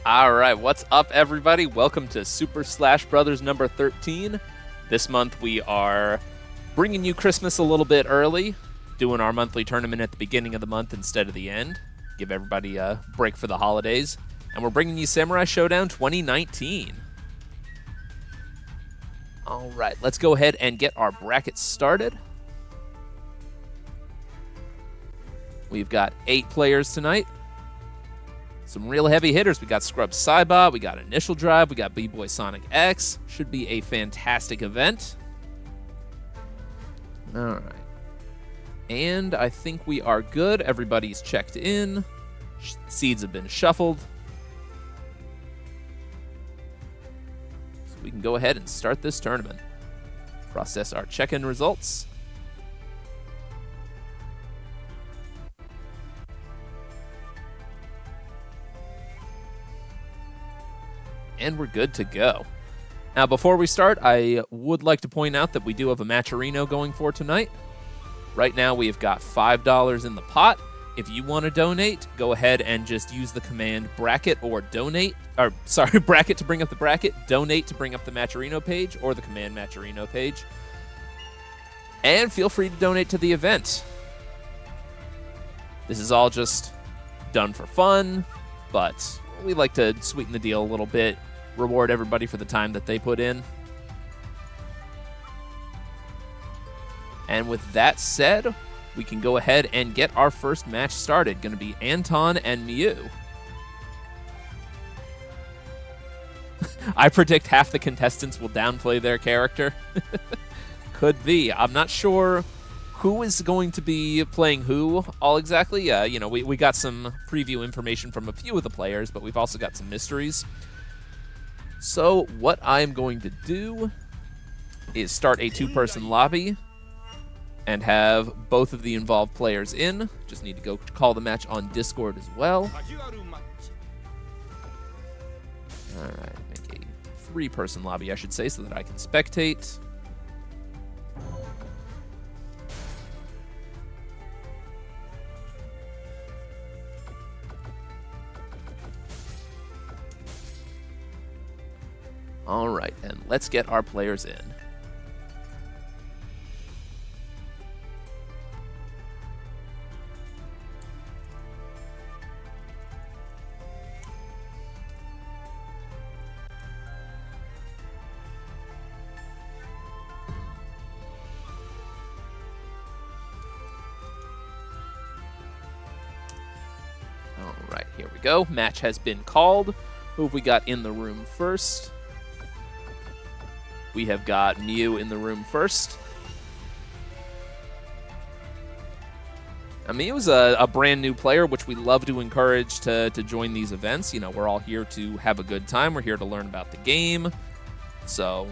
All right, what's up, everybody? Welcome to Super Slash Brothers number 13. This month we are bringing you Christmas a little bit early, doing our monthly tournament at the beginning of the month instead of the end. Give everybody a break for the holidays. And we're bringing you Samurai Shodown 2019. All right, let's go ahead and get our brackets started. We've got 8 players tonight. Some real heavy hitters. We got Scrub Saibot, we got InitialDrive, we got BBoySonicX. Should be a fantastic event. All right. And I think we are good. Everybody's checked in. Seeds have been shuffled. So we can go ahead and start this tournament. Process our check-in results. And we're good to go. Now, before we start, I would like to point out that we do have a Matcherino going for tonight. Right now, we have got $5 in the pot. If you want to donate, go ahead and just use the command bracket or donate, or sorry, bracket to bring up the bracket, donate to bring up the Matcherino page, or the command Matcherino page. And feel free to donate to the event. This is all just done for fun, but we like to sweeten the deal a little bit, reward everybody for the time that they put in. And with that said, we can go ahead and get our first match started. Going to be Antonnn and Mew. I predict half the contestants will downplay their character. Could be. I'm not sure who is going to be playing who all exactly. We got some preview information from a few of the players, but we've also got some mysteries. So what I'm going to do is start a 2-person lobby and have both of the involved players in. Just need to go call the match on Discord as well. All right, make a 3-person lobby, I should say, so that I can spectate. All right, and let's get our players in. All right, here we go. Match has been called. Who have we got in the room first? We have got Mew in the room first. Now, Mew is a brand new player, which we love to encourage to join these events. You know, we're all here to have a good time. We're here to learn about the game. So,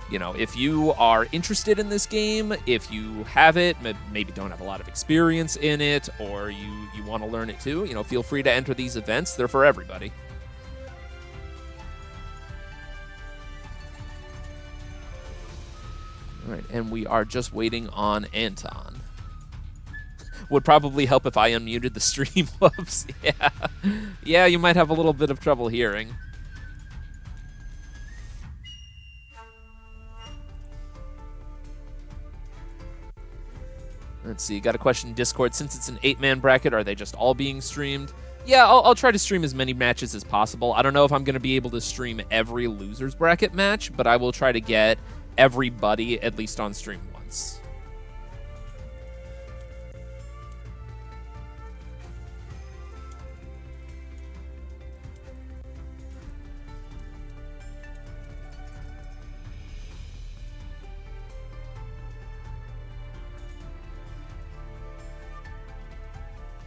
you know, if you are interested in this game, if you have it, maybe don't have a lot of experience in it, or you want to learn it too, you know, feel free to enter these events. They're for everybody. All right, and we are just waiting on Antonnn. Would probably help if I unmuted the stream. Whoops. Yeah. Yeah, you might have a little bit of trouble hearing. Let's see, got a question in Discord. Since it's an 8-man bracket, are they just all being streamed? Yeah, I'll try to stream as many matches as possible. I don't know if I'm going to be able to stream every loser's bracket match, but I will try to get everybody at least on stream once.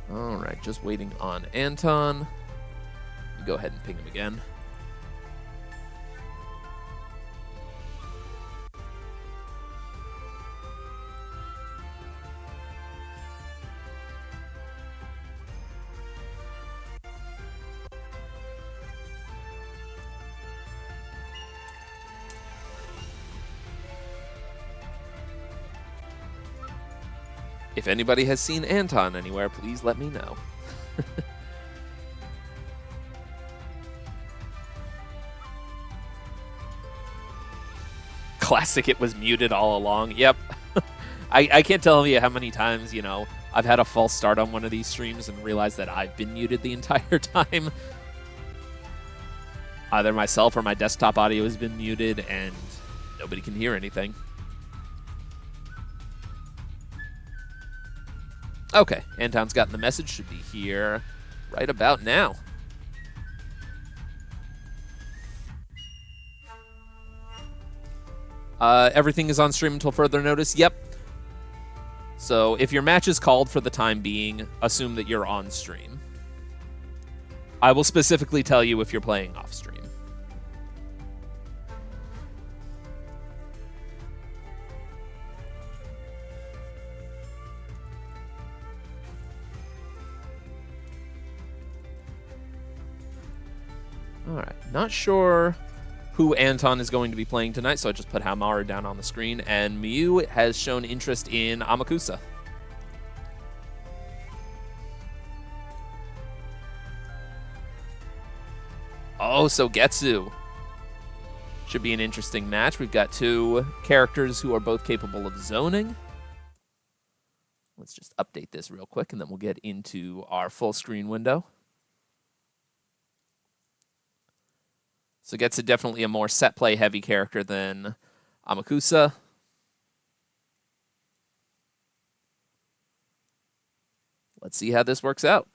All right, just waiting on Antonnn. Go ahead and ping him again. If anybody has seen Antonnn anywhere, please let me know. Classic, it was muted all along. Yep. I can't tell you how many times, you know, I've had a false start on one of these streams and realized that I've been muted the entire time. Either myself or my desktop audio has been muted and nobody can hear anything. Okay, Antonn's gotten the message, should be here right about now. Everything is on stream until further notice. Yep. So if your match is called for the time being, assume that you're on stream. I will specifically tell you if you're playing off stream. All right, not sure who Antonnn is going to be playing tonight, so I just put Hamaru down on the screen, and Miyu has shown interest in Amakusa. Oh, so Getsu. Should be an interesting match. We've got two characters who are both capable of zoning. Let's just update this real quick, and then we'll get into our full screen window. So Getsu definitely a more set play heavy character than Amakusa. Let's see how this works out.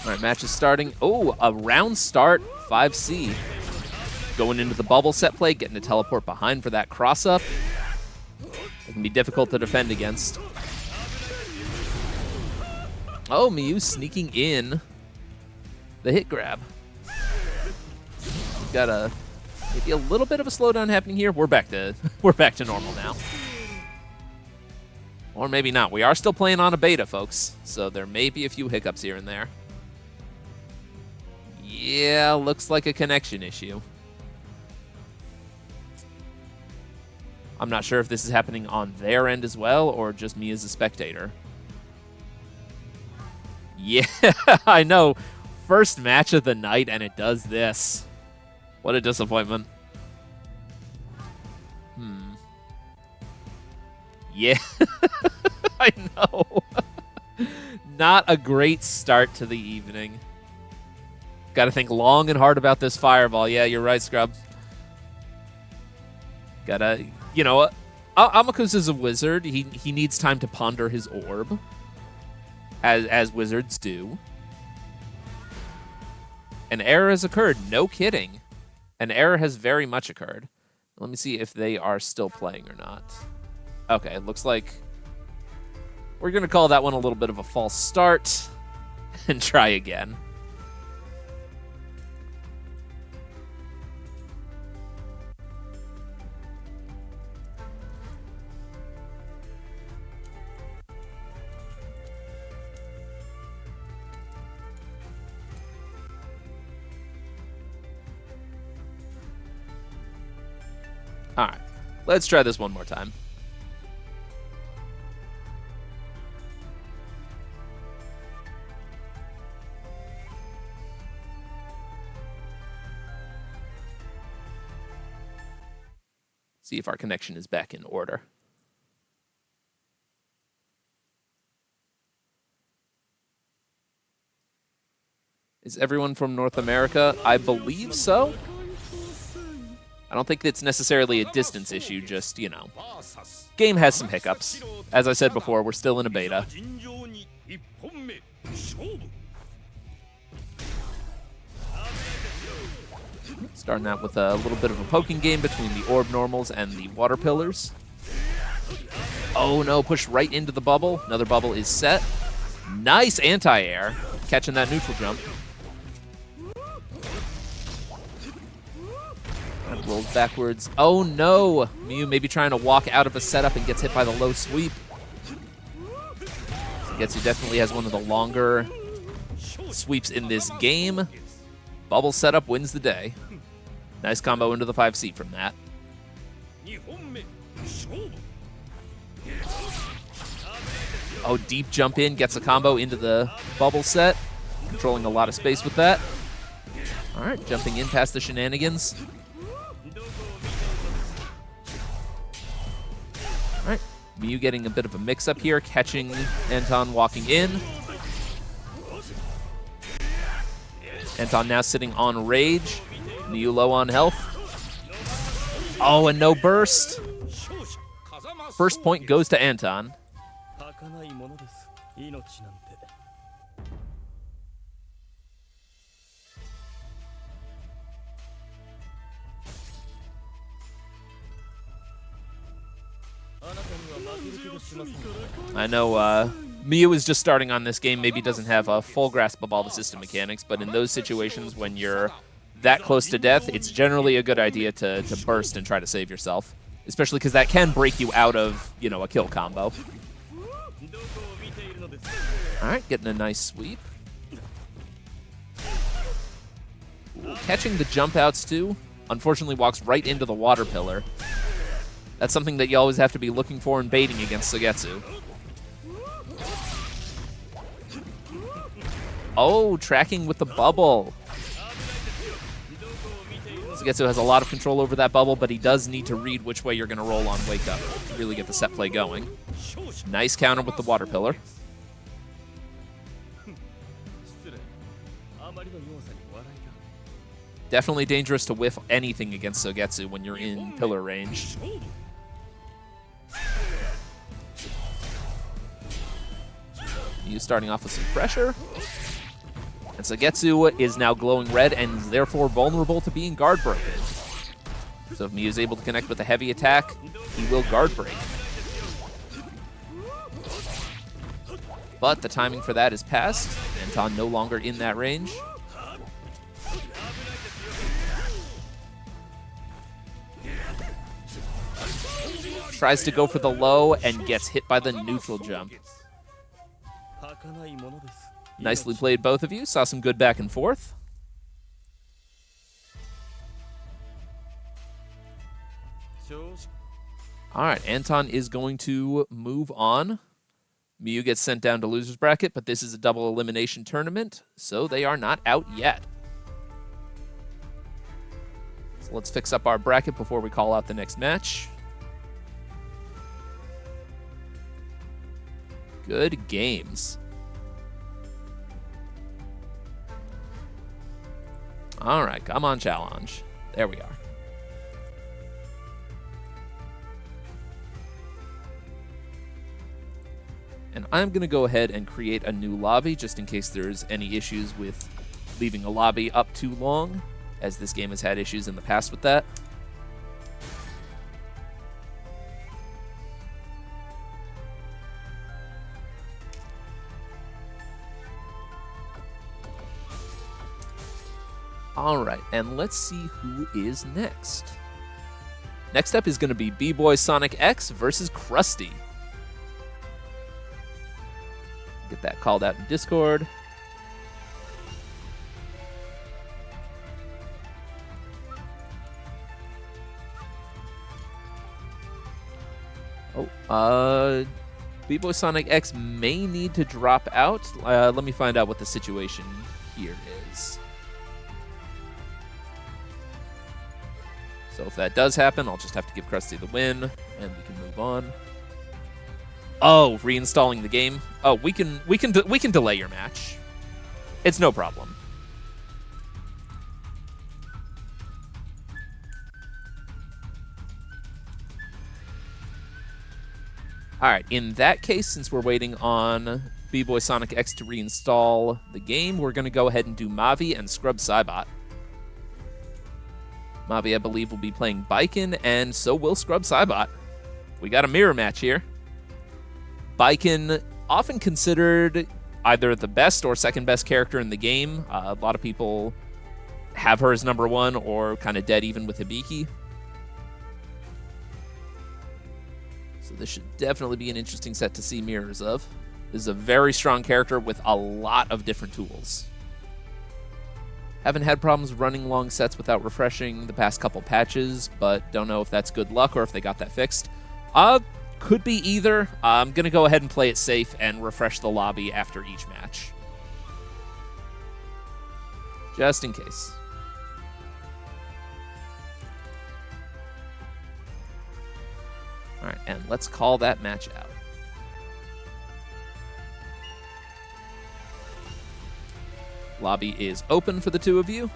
Alright, match is starting. Oh, a round start, 5C. Going into the bubble set play, getting a teleport behind for that cross-up. It can be difficult to defend against. Oh, Miyu sneaking in the hit grab. We've got maybe a little bit of a slowdown happening here. We're back to normal now. Or maybe not. We are still playing on a beta, folks, so there may be a few hiccups here and there. Yeah, looks like a connection issue. I'm not sure if this is happening on their end as well, or just me as a spectator. Yeah, I know. First match of the night, and it does this. What a disappointment. Yeah, I know. Not a great start to the evening. Got to think long and hard about this fireball. Yeah, you're right, Scrub. Gotta, you know, Amakusa's a wizard. He needs time to ponder his orb, as wizards do. An error has occurred. No kidding. An error has very much occurred. Let me see if they are still playing or not. Okay, it looks like we're going to call that one a little bit of a false start and try again. All right, let's try this one more time. See if our connection is back in order. Is everyone from North America? I believe so. I don't think it's necessarily a distance issue, just, you know, game has some hiccups. As I said before, we're still in a beta. Starting out with a little bit of a poking game between the orb normals and the water pillars. Oh no, push right into the bubble. Another bubble is set. Nice anti-air, catching that neutral jump. And rolls backwards. Oh no! Miyu maybe trying to walk out of a setup and gets hit by the low sweep. So Getsu definitely has one of the longer sweeps in this game. Bubble setup wins the day. Nice combo into the 5C from that. Oh, deep jump in, gets a combo into the bubble set. Controlling a lot of space with that. All right, jumping in past the shenanigans. All right, Miyu getting a bit of a mix-up here, catching Antonnn walking in. Antonnn now sitting on rage. Miyu low on health. Oh, and no burst. First point goes to Antonnn. I know Miyu is just starting on this game, maybe doesn't have a full grasp of all the system mechanics, but in those situations when you're that close to death, it's generally a good idea to burst and try to save yourself. Especially because that can break you out of, you know, a kill combo. Alright, getting a nice sweep. Ooh, catching the jump outs too. Unfortunately walks right into the water pillar. That's something that you always have to be looking for and baiting against Sugetsu. Oh, tracking with the bubble. Sugetsu has a lot of control over that bubble, but he does need to read which way you're going to roll on Wake Up to really get the set play going. Nice counter with the water pillar. Definitely dangerous to whiff anything against Sugetsu when you're in pillar range. You starting off with some pressure. And Sugetsu is now glowing red and is therefore vulnerable to being guard broken. So if Miyu is able to connect with a heavy attack, he will guard break. But the timing for that is past. Antonnn no longer in that range. Tries to go for the low and gets hit by the neutral jump. Nicely played, both of you. Saw some good back and forth. All right, Antonnn is going to move on. Miyu gets sent down to loser's bracket, but this is a double elimination tournament, so they are not out yet. So let's fix up our bracket before we call out the next match. Good games. All right, come on, challenge. There we are. And I'm going to go ahead and create a new lobby just in case there's any issues with leaving a lobby up too long, as this game has had issues in the past with that. All right, and let's see who is next. Next up is going to be BBoySonicX versus Crusty. Get that called out in Discord. Oh, BBoySonicX may need to drop out. Let me find out what the situation here is. So if that does happen, I'll just have to give Crusty the win, and we can move on. Oh, reinstalling the game. Oh, we can delay your match. It's no problem. All right, in that case, since we're waiting on BBoySonicX to reinstall the game, we're going to go ahead and do Mavi and scrub Saibot. Mavi, I believe, will be playing Baiken, and so will scrub Saibot. We got a mirror match here. Baiken, often considered either the best or second best character in the game. A lot of people have her as number one or kind of dead even with Hibiki. So this should definitely be an interesting set to see mirrors of. This is a very strong character with a lot of different tools. Haven't had problems running long sets without refreshing the past couple patches, but don't know if that's good luck or if they got that fixed. Could be either. I'm going to go ahead and play it safe and refresh the lobby after each match. Just in case. All right, and let's call that match out. Lobby is open for the two of you.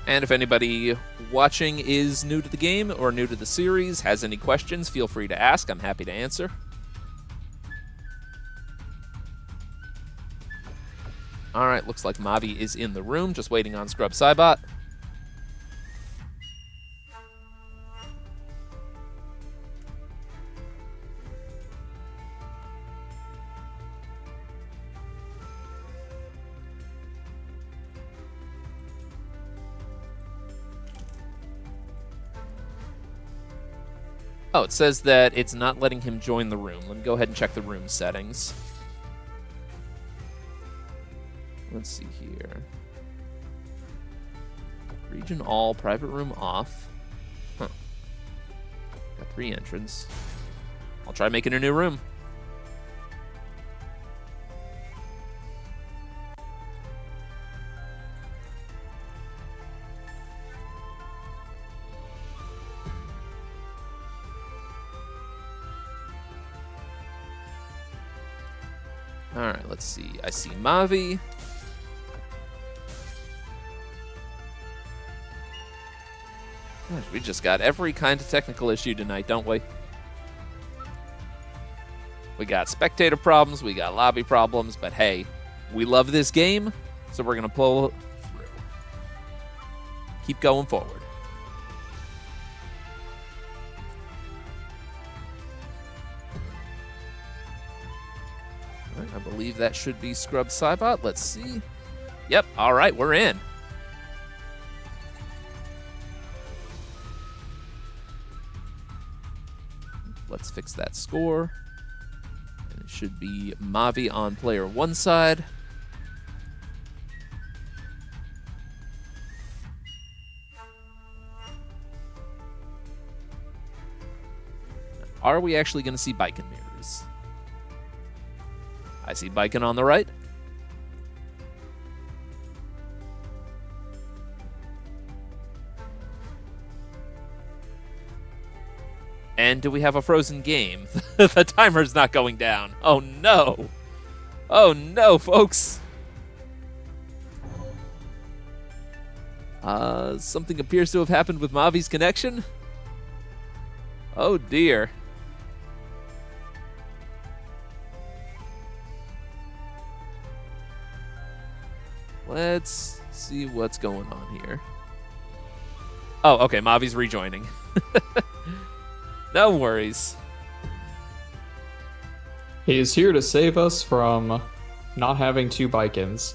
And if anybody watching is new to the game or new to the series, has any questions, feel free to ask. I'm happy to answer. All right, looks like Mavi is in the room, just waiting on Scrub Saibot. Oh, it says that it's not letting him join the room. Let me go ahead and check the room settings. Let's see here. Region all, private room off. Huh. Got 3 entrants. I'll try making a new room. Alright, let's see. I see Mavi. Gosh, we just got every kind of technical issue tonight, don't we? We got spectator problems, we got lobby problems, but hey, we love this game, so we're going to pull through. Keep going forward. I believe that should be Scrub Saibot. Let's see. Yep, all right, we're in. Let's fix that score. And it should be Mavi on player 1 side. Are we actually going to see Biken mirrors? I see Biken on the right. And do we have a frozen game? The timer's not going down. Oh no. Oh no, folks. Something appears to have happened with Mavi's connection. Oh dear. Let's see what's going on here. Oh, okay, Mavi's rejoining. No worries. He is here to save us from not having 2 Bikens.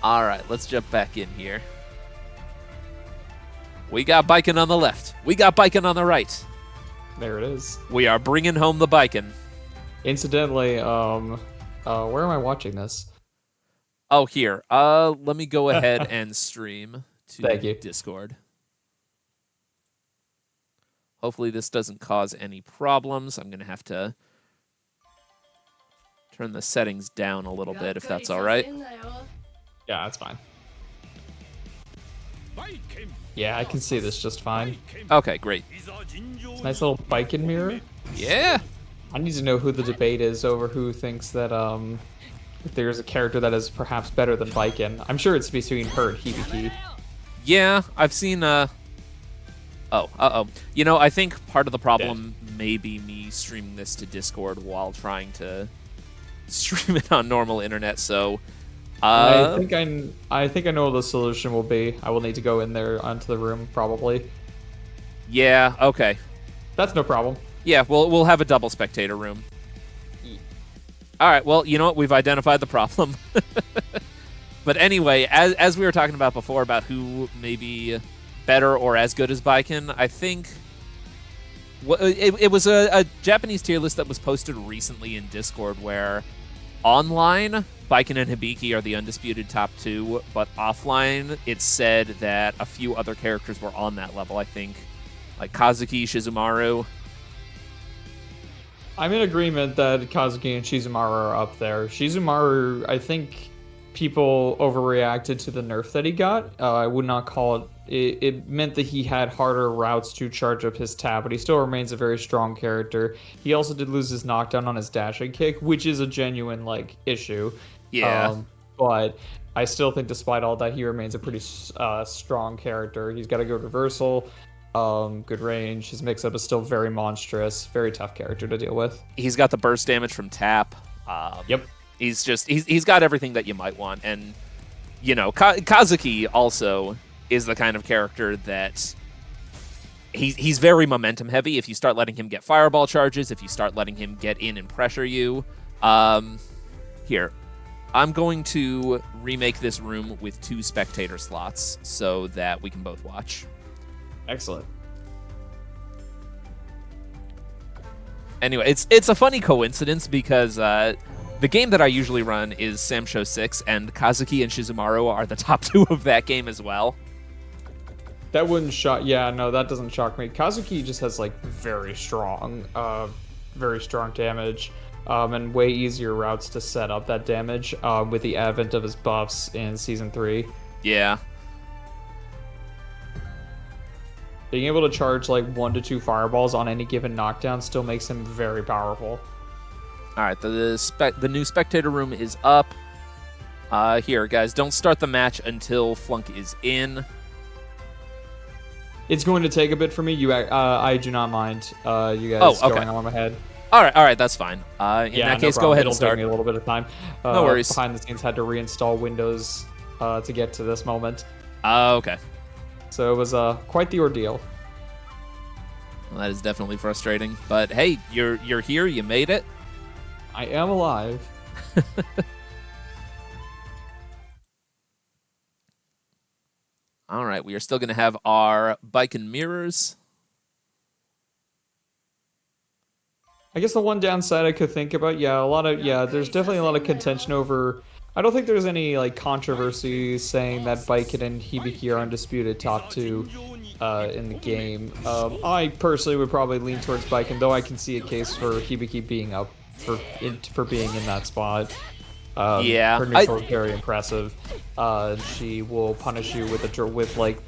All right, let's jump back in here. We got Biken on the left. We got Biken on the right. There it is. We are bringing home the Biken. Incidentally, where am I watching this? Oh, here. Let me go ahead and stream to Thank you. Discord. Hopefully this doesn't cause any problems. I'm going to have to turn the settings down a little bit if that's all right. Yeah, that's fine. Yeah, I can see this just fine. Okay, great. Nice little Biken mirror. Yeah. I need to know who the debate is over who thinks that if there's a character that is perhaps better than Biken. I'm sure it's between her and Hibiki. Yeah, I've seen You know, I think part of the problem may be me streaming this to Discord while trying to stream it on normal internet, so I think I know what the solution will be. I will need to go in there onto the room probably. Yeah, okay. That's no problem. Yeah, we'll have a double spectator room. All right, well, you know what? We've identified the problem. But anyway, as we were talking about before about who may be better or as good as Baiken, I think it was a Japanese tier list that was posted recently in Discord where online, Baiken and Hibiki are the undisputed top 2, but offline, it said that a few other characters were on that level, I think, like Kazuki, Shizumaru. I'm in agreement that Kazuki and Shizumaru are up there. Shizumaru, I think people overreacted to the nerf that he got. I would not call it. It meant that he had harder routes to charge up his tab, but he still remains a very strong character. He also did lose his knockdown on his dashing kick, which is a genuine issue. Yeah. But I still think despite all that, he remains a pretty strong character. He's got a good reversal, good range. His mix-up is still very monstrous. Very tough character to deal with. He's got the burst damage from tap. Yep. He's got everything that you might want. And, you know, Kazuki also is the kind of character that he's very momentum heavy. If you start letting him get fireball charges, if you start letting him get in and pressure you. Here, I'm going to remake this room with 2 spectator slots so that we can both watch. Excellent. Anyway, it's a funny coincidence because the game that I usually run is Samsho 6, and Kazuki and Shizumaru are the top 2 of that game as well. That wouldn't shock. Yeah, no, that doesn't shock me. Kazuki just has very strong damage, and way easier routes to set up that damage with the advent of his buffs in Season 3. Yeah. Being able to charge 1 to 2 fireballs on any given knockdown still makes him very powerful. All right, the new spectator room is up. Here, guys, don't start the match until Flunk is in. It's going to take a bit for me. I do not mind you guys going on ahead. All right, that's fine. In that case, go ahead and start. It'll take me a little bit of time. No worries. Behind the scenes, had to reinstall Windows to get to this moment. Okay. So it was quite the ordeal. Well, that is definitely frustrating. But hey, you're here. You made it. I am alive. All right, we are still going to have our Baiken mirrors. I guess the one downside I could think about, there's definitely a lot of contention over. I don't think there's any controversy saying that Baiken and Hibiki are undisputed top 2 in the game. I personally would probably lean towards Baiken, though I can see a case for Hibiki being up for being in that spot. Her neutral is very impressive. She will punish you with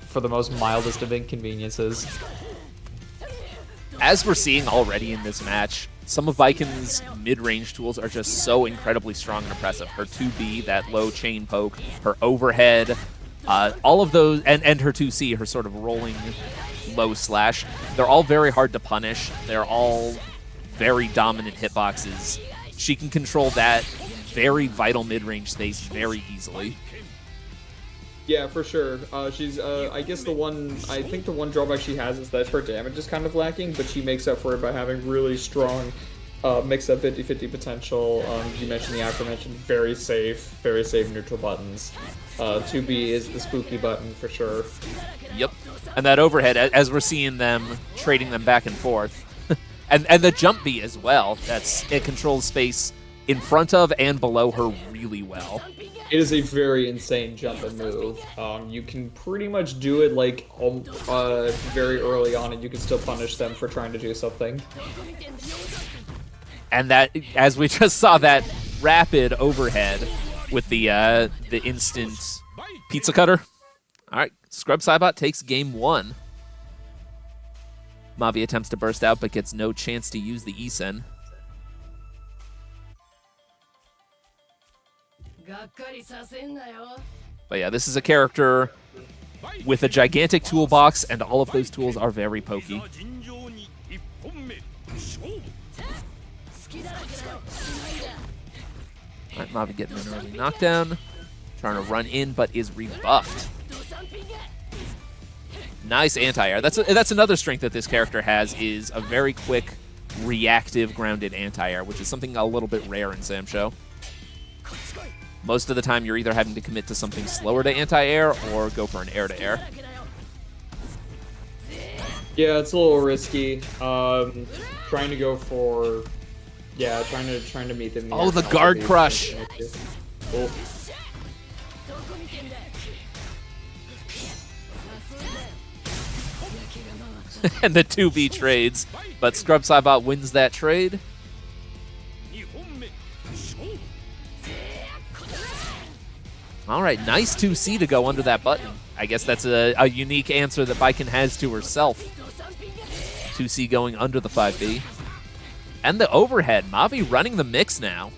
for the most mildest of inconveniences. As we're seeing already in this match, some of Baiken's mid-range tools are just so incredibly strong and impressive. Her 2B, that low chain poke, her overhead, all of those, and her 2C, her sort of rolling low slash, they're all very hard to punish. They're all very dominant hitboxes. She can control that very vital mid-range space very easily. Yeah, for sure. She's, I guess the one drawback she has is that her damage is kind of lacking, but she makes up for it by having really strong mix-up 50-50 potential. You mentioned the aforementioned very safe neutral buttons. 2B is the spooky button for sure. Yep. And that overhead, as we're seeing them trading them back and forth. and the jump B as well. It controls space in front of and below her really well. It is a very insane jump and move. You can pretty much do it very early on, and you can still punish them for trying to do something. And that, as we just saw, that rapid overhead with the instant pizza cutter. All right, Scrub Saibot takes game 1. Mavi attempts to burst out, but gets no chance to use the E-Sen. But yeah, this is a character with a gigantic toolbox, and all of those tools are very pokey. Alright, Mavi getting an early knockdown. Trying to run in, but is rebuffed. Nice anti-air. That's another strength that this character has, is a very quick reactive grounded anti-air, which is something a little bit rare in Samsho. Most of the time, you're either having to commit to something slower to anti-air or go for an air-to-air. Yeah, it's a little risky. Trying to go for, yeah, trying to meet them. Oh, the guard crush. Oh. And the 2B trades, but Scrub Saibot wins that trade. All right, nice 2C to go under that button. I guess that's a unique answer that Baiken has to herself. 2C going under the 5B. And the overhead. Mavi running the mix now.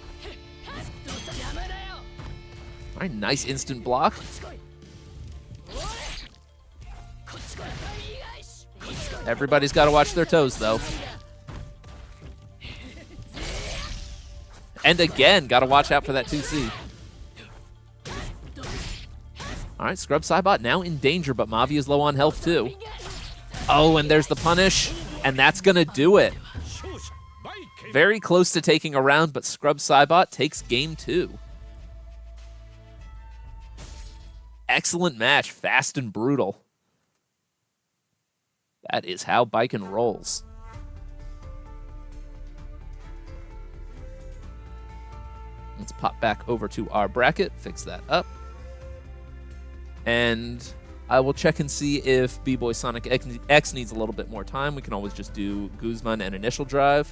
All right, nice instant block. Everybody's got to watch their toes, though. And again, got to watch out for that 2C. All right, Scrub Saibot now in danger, but Mavi is low on health, too. Oh, and there's the punish, and that's going to do it. Very close to taking a round, but Scrub Saibot takes game 2. Excellent match, fast and brutal. That is how Baiken rolls. Let's pop back over to our bracket, fix that up. And I will check and see if BBoySonicX needs a little bit more time. We can always just do Guzman and InitialDrive.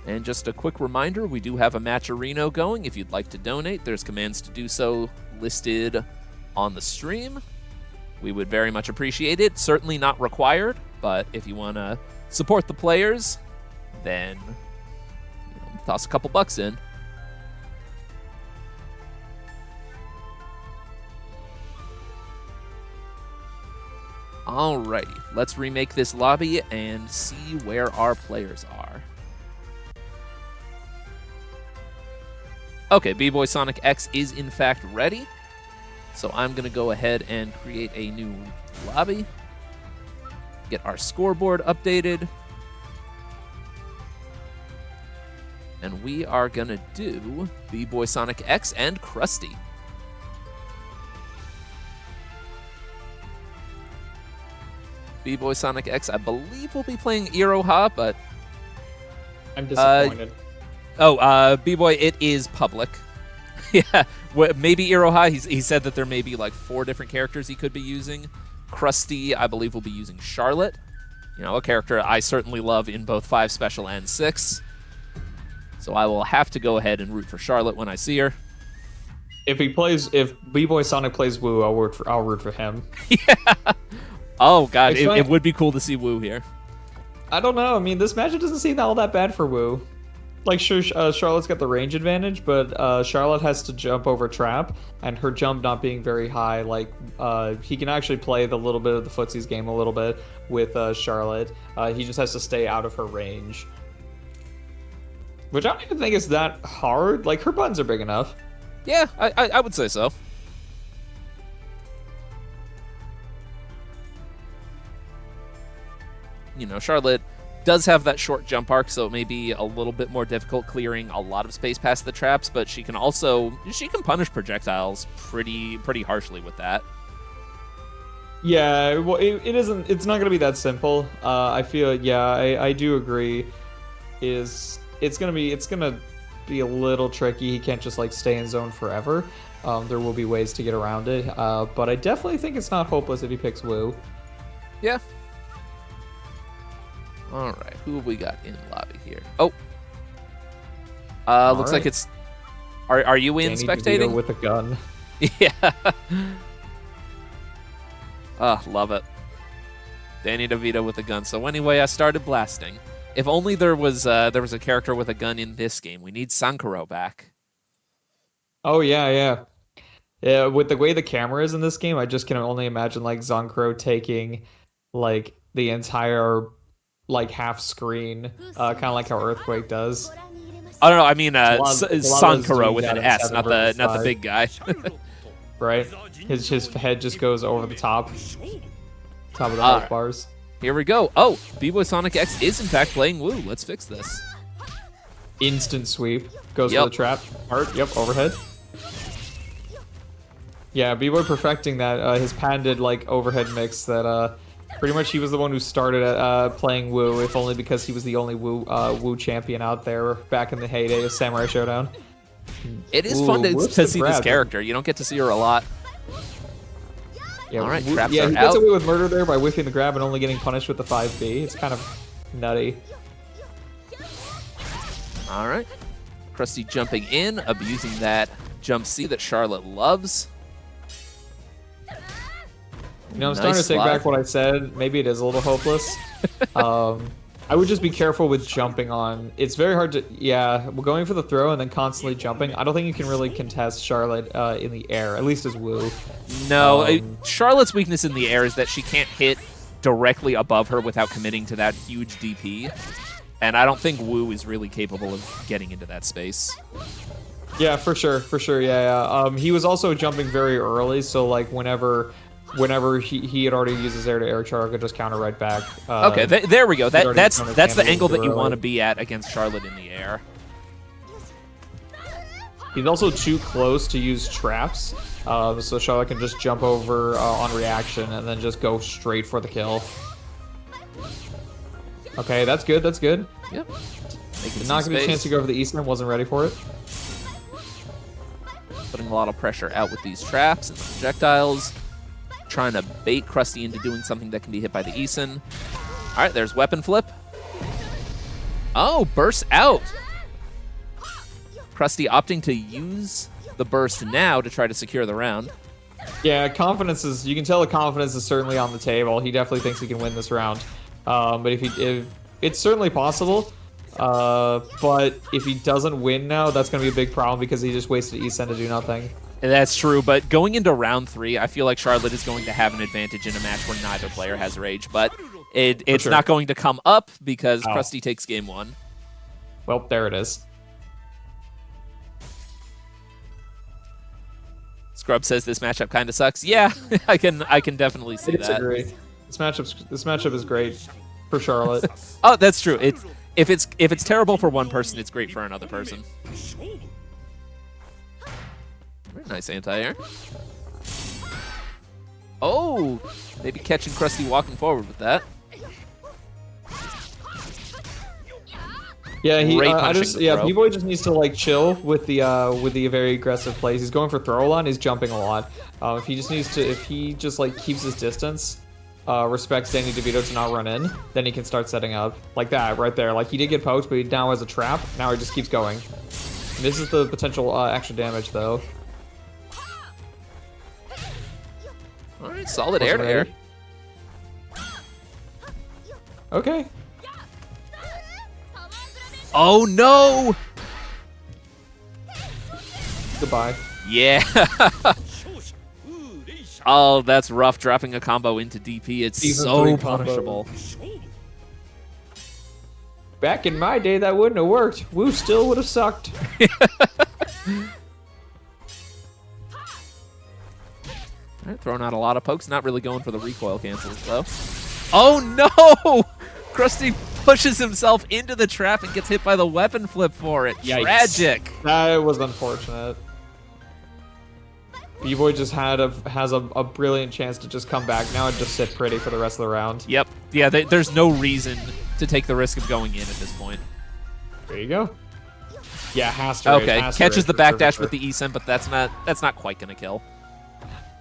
And just a quick reminder, we do have a Matcherino going. If you'd like to donate, there's commands to do so listed on the stream. We would very much appreciate it. Certainly not required, but if you want to support the players, then toss a couple bucks in. Alrighty, let's remake this lobby and see where our players are. Okay, BBoySonicX is in fact ready. So I'm going to go ahead and create a new lobby. Get our scoreboard updated. And we are going to do BBoySonicX and Crusty. BBoySonicX, I believe we'll be playing Iroha, but... I'm disappointed. B-Boy, it is public. Yeah, maybe Iroha, he said that there may be like 4 different characters he could be using. Crusty, I believe, will be using Charlotte. You know, a character I certainly love in both 5 Special and 6. So I will have to go ahead and root for Charlotte when I see her. If B-Boy Sonic plays Wu, I'll root for him. Yeah. Oh god, it would be cool to see Wu here. I don't know. I mean, this matchup doesn't seem all that bad for Wu. Like, sure, Charlotte's got the range advantage, but Charlotte has to jump over trap, and her jump not being very high, like, he can actually play the little bit of the footsies game a little bit with Charlotte. He just has to stay out of her range. Which I don't even think is that hard. Like, her buttons are big enough. Yeah, I would say so. You know, Charlotte does have that short jump arc, so it may be a little bit more difficult clearing a lot of space past the traps, but she can punish projectiles pretty harshly with that. Yeah, well, it's not going to be that simple. I feel, yeah, I do agree. It's going to be a little tricky. He can't just like stay in zone forever. There will be ways to get around it, but I definitely think it's not hopeless if he picks Wu. Yeah. All right, who have we got in lobby here? Oh, looks like it's. Are you in Danny spectating? DeVito with a gun? Yeah. Love it. Danny DeVito with a gun. So anyway, I started blasting. If only there was a character with a gun in this game. We need Sankaro back. Oh yeah. With the way the camera is in this game, I just can only imagine like Zankro taking like the entire like half screen, kind of like how Earthquake does. I don't know. I mean, Sankaro with an S, not the big guy. right? His head just goes over the top of the health bars. Here we go. Oh, BBoySonicX is in fact playing Woo. Let's fix this. Instant sweep. Goes for the trap. Art. Yep, overhead. Yeah, B-Boy perfecting that, his patented, like, overhead mix that, pretty much he was the one who started playing Woo, if only because he was the only Woo champion out there back in the heyday of Samurai Shodown. It is fun to see this character. You don't get to see her a lot. Yeah, all right, traps he are gets out. away with murder there by whiffing the grab and only getting punished with the 5B. It's kind of nutty. All right. Crusty jumping in, abusing that jump C that Charlotte loves. You know, I'm starting to take back what I said. Maybe it is a little hopeless. I would just be careful with jumping on. It's very hard to, we're going for the throw and then constantly jumping. I don't think you can really contest Charlotte in the air, at least as Woo. No, Charlotte's weakness in the air is that she can't hit directly above her without committing to that huge DP. And I don't think Woo is really capable of getting into that space. Yeah, for sure, yeah. He was also jumping very early, so like whenever he had already used his air-to-air charge, could just counter right back. Okay, there we go. That's the angle that you want to be at against Charlotte in the air. He's also too close to use traps, so Charlotte can just jump over on reaction and then just go straight for the kill. Okay, that's good. Yep. Did not get a chance to go over the Eastern, wasn't ready for it. Putting a lot of pressure out with these traps and projectiles. Trying to bait Crusty into doing something that can be hit by the Eason. All right, there's weapon flip. Oh, burst out. Crusty opting to use the burst now to try to secure the round. Yeah, confidence is, you can tell the confidence is certainly on the table. He definitely thinks he can win this round. But if it's certainly possible. But if he doesn't win now, that's going to be a big problem because he just wasted Eason to do nothing. That's true, but going into round 3, I feel like Charlotte is going to have an advantage in a match where neither player has rage, but it's not going to come up because Crusty takes game 1. Well, there it is. Scrub says this matchup kind of sucks. Yeah, I can definitely see that. Agree. This matchup is great for Charlotte. Oh, that's true. If it's terrible for one person, it's great for another person. Very nice anti-air. Oh, maybe catching Crusty walking forward with that. Yeah, B-Boy just needs to like chill with the very aggressive plays. He's going for throw a lot. He's jumping a lot. If he just like keeps his distance, respects Danny DeVito to not run in, then he can start setting up like that right there. Like he did get poked, but he now has a trap. Now he just keeps going. And this is the potential extra damage though. All right, solid air to air. Okay. Oh no! Goodbye. Yeah. Oh, that's rough. Dropping a combo into DP. It's so punishable. Back in my day, that wouldn't have worked. Woo still would have sucked. All right, throwing out a lot of pokes. Not really going for the recoil cancels, though. Oh, no! Crusty pushes himself into the trap and gets hit by the weapon flip for it. Yikes. Tragic. That was unfortunate. B-Boy just has a brilliant chance to just come back now and just sit pretty for the rest of the round. Yep. Yeah, there's no reason to take the risk of going in at this point. There you go. Yeah, has to. Okay, catches the backdash with the Eason, but that's not quite gonna kill.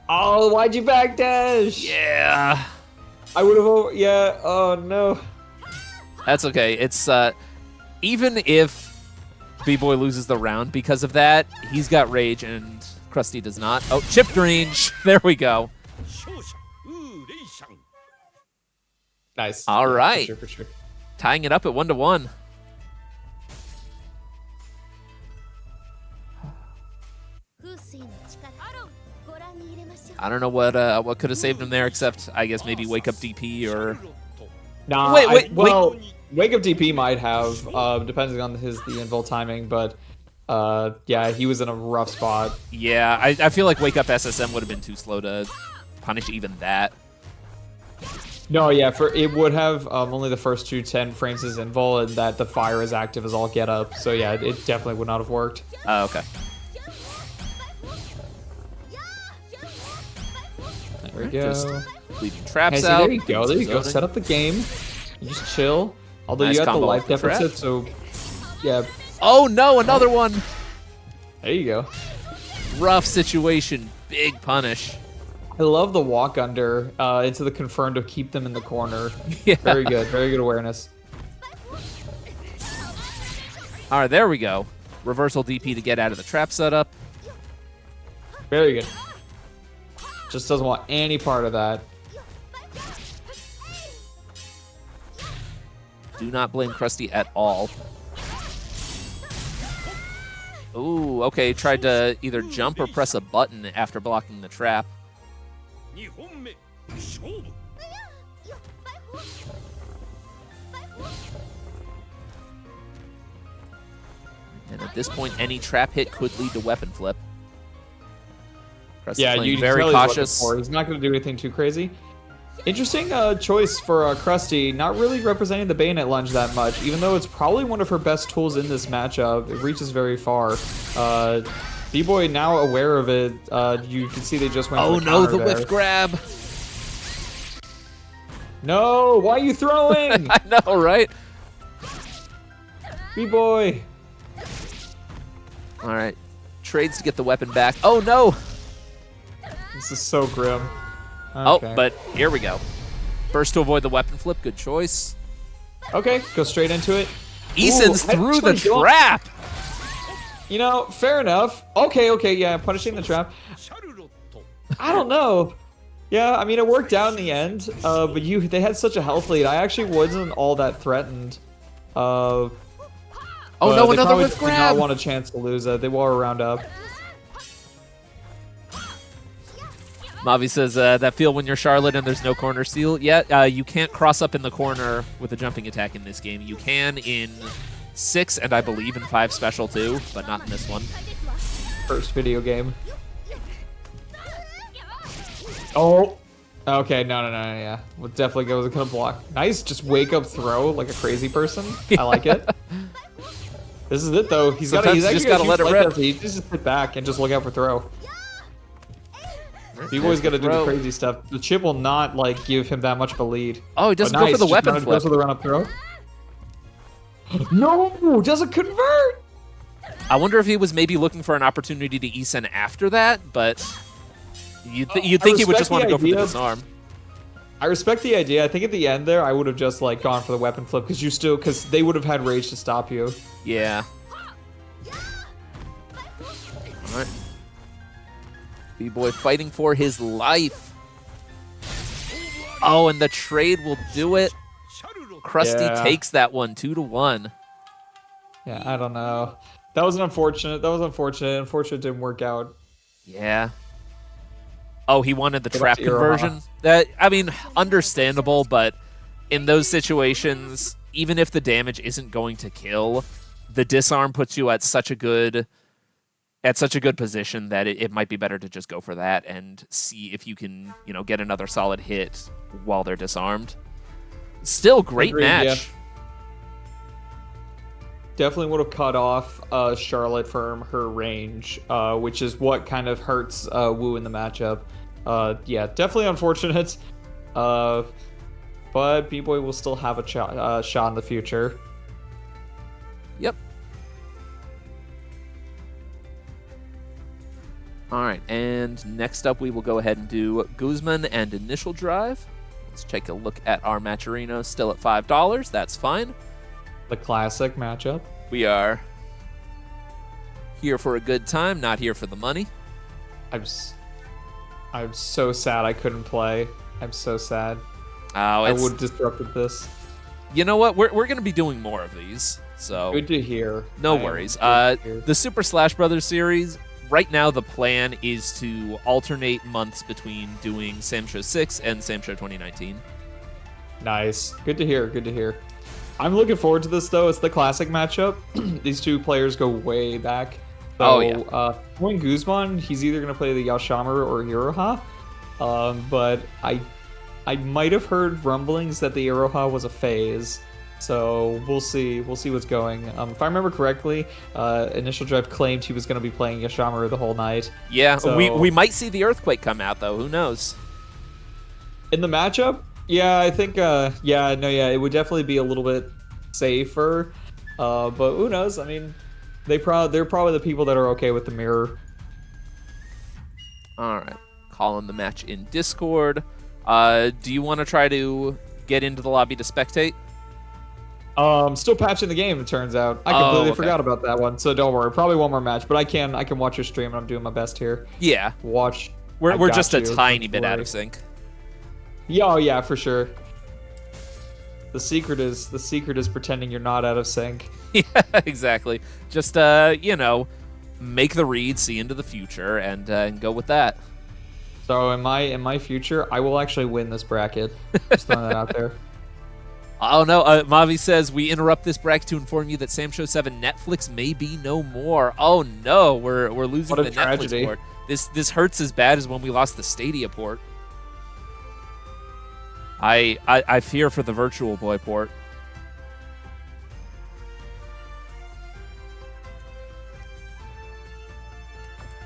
Oh, why'd you backdash? Yeah. I would have. Yeah. Oh no. That's okay. It's even if B-Boy loses the round because of that, he's got rage and Crusty does not. Oh, chipped range. There we go. Nice. All right. For sure, for sure. Tying it up at 1-1. I don't know what could have saved him there, except I guess maybe wake up DP or. Nah. Wake up DP might have, depending on the invul timing, but Yeah, he was in a rough spot. Yeah, I feel like Wake Up SSM would have been too slow to punish even that. No, yeah, it would have only the first 10 frames is invul, and that the fire is active as all get up. So yeah, it definitely would not have worked. Oh, okay. There we go. Just leaving traps Hey, out. there you go. There you go. Set up the game. You just chill. Although Nice you got the combo life off the trap. deficit, so yeah. Oh no, another one. There you go. Rough situation. Big punish. I love the walk under into the confirm to keep them in the corner. Yeah. Very good. Very good awareness. All right, there we go. Reversal DP to get out of the trap setup. Very good. Just doesn't want any part of that. Do not blame Crusty at all. Ooh, okay. Tried to either jump or press a button after blocking the trap. And at this point, any trap hit could lead to weapon flip. Crusty Yeah, playing you very can tell cautious. He's not going to do anything too crazy. Interesting choice for Crusty, not really representing the bayonet lunge that much, even though it's probably one of her best tools in this matchup. It reaches very far. B-Boy now aware of it. You can see they just went. Oh for the no, counter the there. whiff grab. No, why are you throwing? I know, right? B-Boy. All right. Trades to get the weapon back. Oh no. This is so grim. Oh, Okay. but here we go. First to avoid the weapon flip. Good choice. Okay, go straight into it. Eason's Ooh, I through the actually don't- trap. You know, fair enough. Okay, yeah, punishing the trap. I don't know. Yeah, I mean, it worked out in the end, but they had such a health lead. I actually wasn't all that threatened. Oh no, they another probably whiff did not grab. want a chance to lose it. They were round up. Mavi says, that feel when you're Charlotte and there's no corner steal. Yeah, you can't cross up in the corner with a jumping attack in this game. You can in 6 and I believe in 5 special too, but not in this one. First video game. Oh. Okay, no, yeah. We'll definitely go with a block. Nice, just wake up throw like a crazy person. I like it. This is it though. He's Sometimes you just gotta let it rip. He just sit back and just look out for throw. B-Boy's got to do the crazy stuff. The chip will not like give him that much of a lead. Oh, he doesn't But go for nice, the just weapon goes flip. for the run-up throw. No, doesn't convert. I wonder if he was maybe looking for an opportunity to Isen after that, but you'd think he would just want to go for the disarm. I respect the idea. I think at the end there, I would have just like gone for the weapon flip because they would have had rage to stop you. Yeah. All right. B-Boy fighting for his life. Oh, and the trade will do it. Crusty takes that one 2-1. Yeah, I don't know. That was unfortunate. Unfortunate it didn't work out. Yeah. Oh, he wanted the Get trap up to your conversion. That, I mean, understandable, but in those situations, even if the damage isn't going to kill, the disarm puts you at such a good position that it might be better to just go for that and see if you can, get another solid hit while they're disarmed. Still great Agreed, match. yeah. Definitely would have cut off Charlotte from her range, which is what kind of hurts Wu in the matchup. Yeah, definitely unfortunate. But B-Boy will still have a shot in the future. Yep. All right, and next up we will go ahead and do Guzman and InitialDrive. Let's take a look at our Matcherino, still at $5. That's fine. The classic matchup. We are here for a good time, not here for the money. I'm so sad I couldn't play. I'm so sad. Oh, I would have disrupted this. You know what? We're going to be doing more of these, so Good to hear. no worries. The Super Slash Brothers series, right now the plan is to alternate months between doing Sam Show 6 and Sam Show 2019. Nice. Good to hear. Good to hear. I'm looking forward to this though. It's the classic matchup. These two players go way back. So, Oh, yeah. Knowing Guzman, he's either gonna play the Yashamaru or Iroha. But I might have heard rumblings that the Iroha was a phase. So we'll see. We'll see what's going. If I remember correctly, InitialDrive claimed he was going to be playing Yashamaru the whole night. Yeah, so, we might see the Earthquake come out, though. Who knows? In the matchup? Yeah, I think, it would definitely be a little bit safer. But who knows? I mean, they're probably the people that are okay with the mirror. All right. Calling the match in Discord. Do you want to try to get into the lobby to spectate? Still patching the game, it turns out. I completely forgot about that one, so don't worry. Probably one more match, but I can watch your stream, and I'm doing my best here. Yeah. Watch. We're just a tiny bit out of sync. Yeah, oh yeah, for sure. The secret is pretending you're not out of sync. Yeah, exactly. Just make the read, see into the future, and go with that. So in my future, I will actually win this bracket. Just throwing that out there. Oh no, Mavi says, we interrupt this bracket to inform you that Sam Show 7 Netflix may be no more. Oh no, we're losing the tragedy. Netflix port. This hurts as bad as when we lost the Stadia port. I fear for the Virtual Boy port.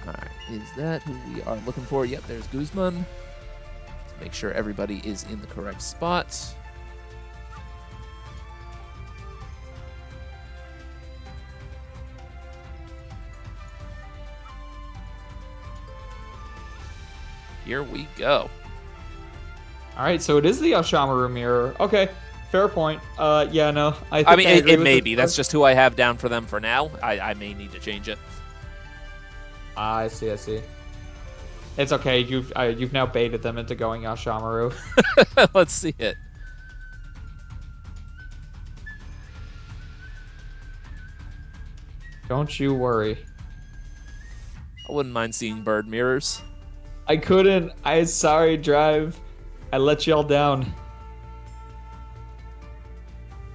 Alright, is that who we are looking for? Yep, there's Guzman. Let's make sure everybody is in the correct spot. Here we go. All right, so it is the Yashamaru mirror. Okay, fair point. Yeah, no, I mean, it may be. That's just who I have down for them for now. I may need to change it. I see. It's okay. You've now baited them into going Yashamaru. Let's see it. Don't you worry. I wouldn't mind seeing bird mirrors. I couldn't. Sorry, Drive. I let y'all down.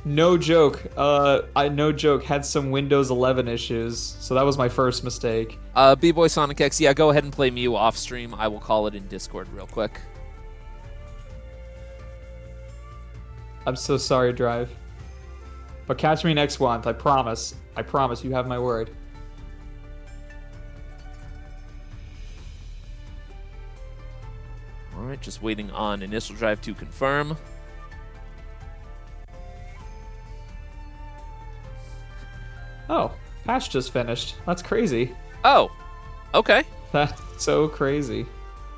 No joke. No joke. Had some Windows 11 issues, so that was my first mistake. BBoySonicX, yeah, go ahead and play Mew off stream. I will call it in Discord real quick. I'm so sorry, Drive. But catch me next month. I promise. I promise. You have my word. All right, just waiting on InitialDrive to confirm. Oh, patch just finished. That's crazy. Oh, okay. That's so crazy.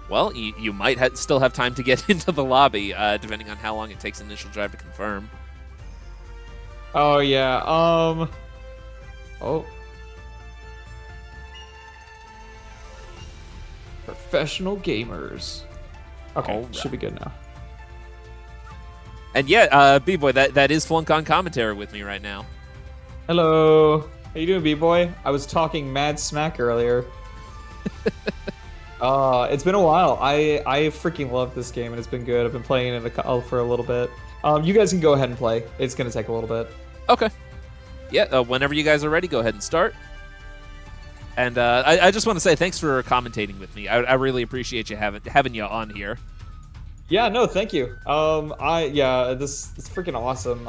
Well, you might still have time to get into the lobby, depending on how long it takes InitialDrive to confirm. Oh, yeah. Oh. Professional gamers. Okay, Right. should be good now. And yeah, B-Boy, that is Flunk on commentary with me right now. Hello. How you doing, B-Boy? I was talking mad smack earlier. It's been a while. I freaking love this game, and it's been good. I've been playing it for a little bit. You guys can go ahead and play. It's going to take a little bit. Okay. Yeah, whenever you guys are ready, go ahead and start. And I just want to say thanks for commentating with me. I really appreciate you having you on here. Yeah, no, thank you. This is freaking awesome.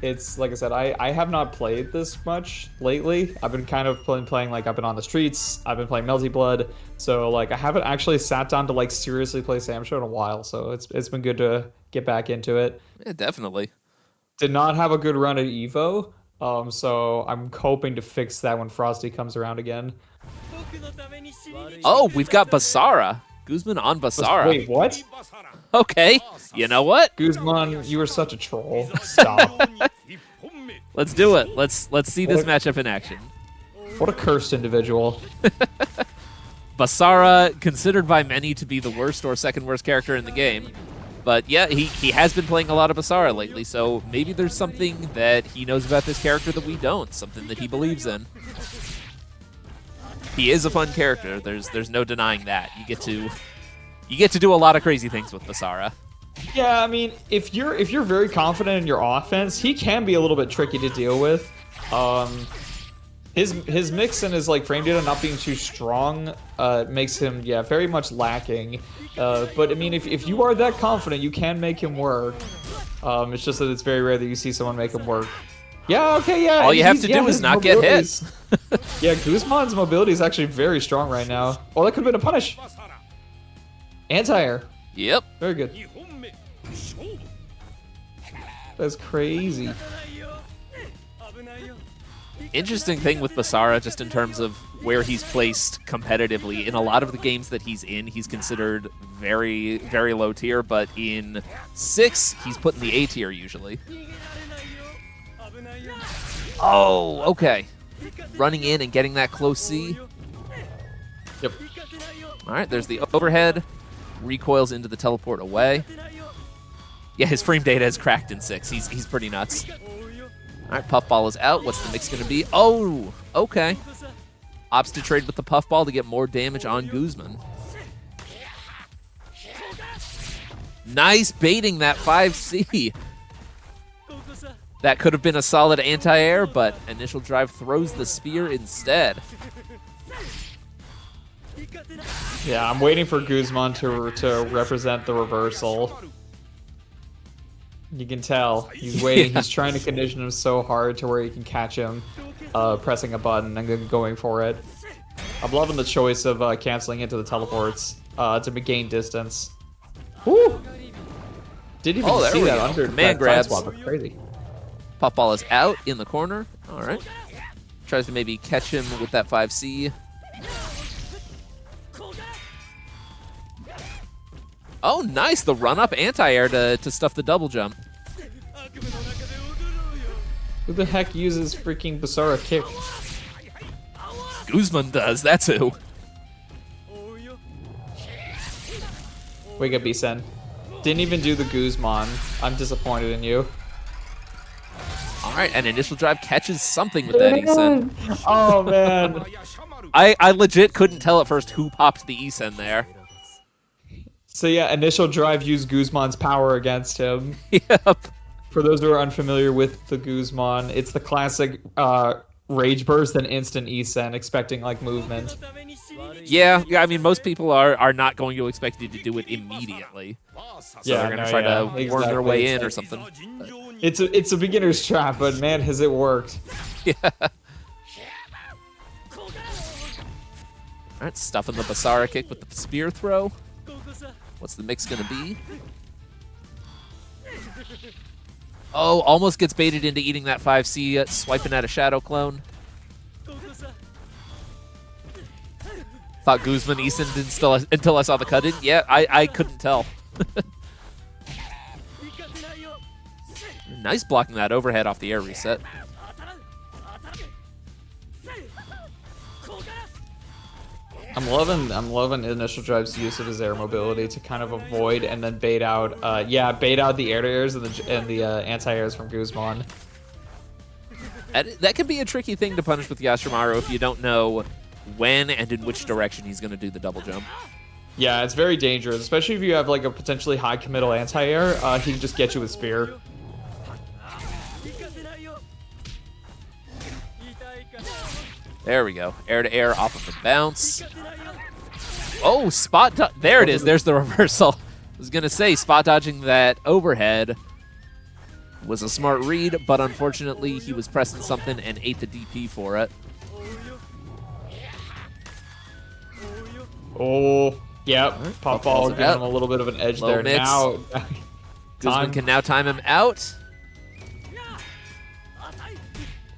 It's like I said, I have not played this much lately. I've been kind of playing like I've been on the streets. I've been playing Melty Blood, so like I haven't actually sat down to like seriously play Sam Show in a while. So it's been good to get back into it. Yeah, definitely. Did not have a good run at Evo, so I'm hoping to fix that when Frosty comes around again. Oh, we've got Basara. Guzman on Basara. Wait, what? Okay, you know what? Guzman, you were such a troll. Stop. Let's do it. Let's see this matchup in action. What a cursed individual. Basara, considered by many to be the worst or second worst character in the game. But yeah, he has been playing a lot of Basara lately, so maybe there's something that he knows about this character that we don't, something that he believes in. He is a fun character. There's no denying that. You get to do a lot of crazy things with Basara. Yeah, I mean, if you're very confident in your offense, he can be a little bit tricky to deal with. His mix and his like frame data not being too strong makes him very much lacking. But I mean, if you are that confident, you can make him work. It's just that it's very rare that you see someone make him work. Yeah, okay, yeah. All you have to do is not get hit. Yeah, Guzman's mobility is actually very strong right now. Oh, that could have been a punish. Anti-air. Yep. Very good. That's crazy. Interesting thing with Basara, just in terms of where he's placed competitively. In a lot of the games that he's in, he's considered very, very low tier, but in 6, he's put in the A tier usually. Oh, okay. Running in and getting that close C. Yep. All right, there's the overhead. Recoils into the teleport away. Yeah, his frame data is cracked in 6. He's pretty nuts. All right, Puffball is out. What's the mix going to be? Oh, okay. Opts to trade with the Puffball to get more damage on Guzman. Nice baiting that 5C. That could have been a solid anti-air, but InitialDrive throws the spear instead. Yeah, I'm waiting for Guzman to represent the reversal. You can tell he's waiting. Yeah. He's trying to condition him so hard to where you can catch him pressing a button and then going for it. I'm loving the choice of canceling into the teleports to gain distance. Woo! Didn't even there see we that go. under Command that grabs. side swap. Crazy. Puffball is out in the corner. All right. Tries to maybe catch him with that 5C. Oh, nice. The run-up anti-air to stuff the double jump. Who the heck uses freaking Basara kick? Guzman does. That's who. Wake up, B-Sen. Didn't even do the Guzman. I'm disappointed in you. All right, and InitialDrive catches something with that E-Sen. Oh, man. I legit couldn't tell at first who popped the E-Sen there. So yeah, InitialDrive used Guzman's power against him. Yep. For those who are unfamiliar with the Guzman, it's the classic Rage Burst and instant E-Sen, expecting like movement. Yeah, I mean, most people are not going to expect you to do it immediately. So they're going to try to worm their way in or something. But. It's a beginner's trap, but man, has it worked. Yeah. All right, stuffing the Basara kick with the spear throw. What's the mix going to be? Oh, almost gets baited into eating that 5C, swiping at a Shadow Clone. Thought Guzman Eason did still until I saw the cut in. Yeah, I couldn't tell. Nice blocking that overhead off the air reset. I'm loving InitialDrive's use of his air mobility to kind of avoid and then bait out bait out the air-to-airs and the anti-airs from Guzman. That can be a tricky thing to punish with Yashimaru if you don't know when and in which direction he's going to do the double jump. Yeah, it's very dangerous, especially if you have like a potentially high committal anti-air. He can just get you with spear. There we go. Air to air off of the bounce. Oh, spot dodge. There it is. There's the reversal. I was going to say, spot dodging that overhead was a smart read, but unfortunately he was pressing something and ate the DP for it. Oh, yep. Puffball giving him a little bit of an edge there. Mix. Now, Guzman can now time him out.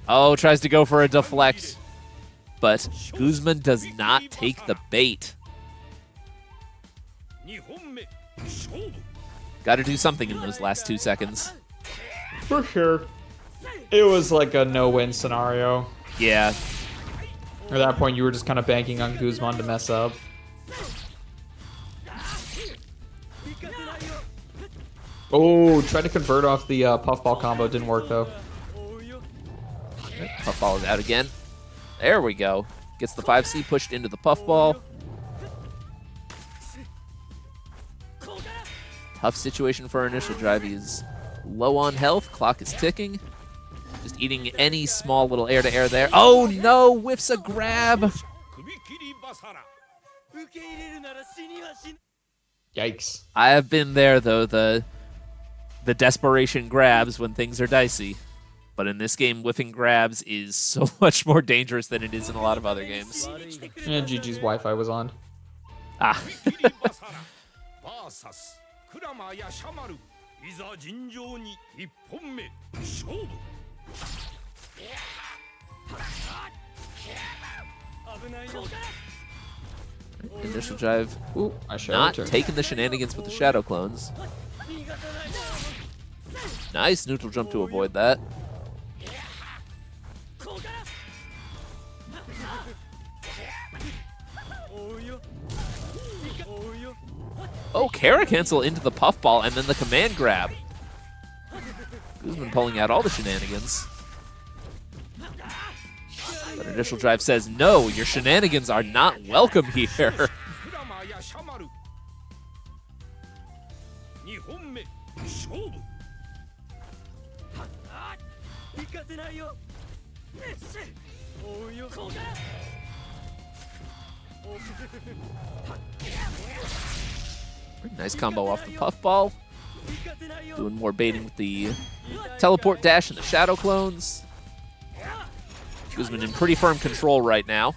Oh, tries to go for a deflect. But Guzman does not take the bait. Got to do something in those last 2 seconds. For sure. It was like a no-win scenario. Yeah. At that point, you were just kind of banking on Guzman to mess up. Oh, tried to convert off the puffball combo. Didn't work, though. Puffball is out again. There we go. Gets the 5C pushed into the puffball. Tough situation for our InitialDrive. He's low on health. Clock is ticking. Just eating any small little air-to-air there. Oh no! Whiffs a grab! Yikes. I have been there, though. The desperation grabs when things are dicey. But in this game, whiffing grabs is so much more dangerous than it is in a lot of other games. Yeah, GG's Wi-Fi was on. Ah. InitialDrive Ooh, I not taking the shenanigans with the Shadow Clones. Nice neutral jump to avoid that. Oh, Kara cancel into the puffball and then the command grab. Guzman pulling out all the shenanigans. But InitialDrive says, no, your shenanigans are not welcome here. Nice combo off the puffball. Doing more baiting with the teleport dash and the Shadow Clones. Guzman in pretty firm control right now.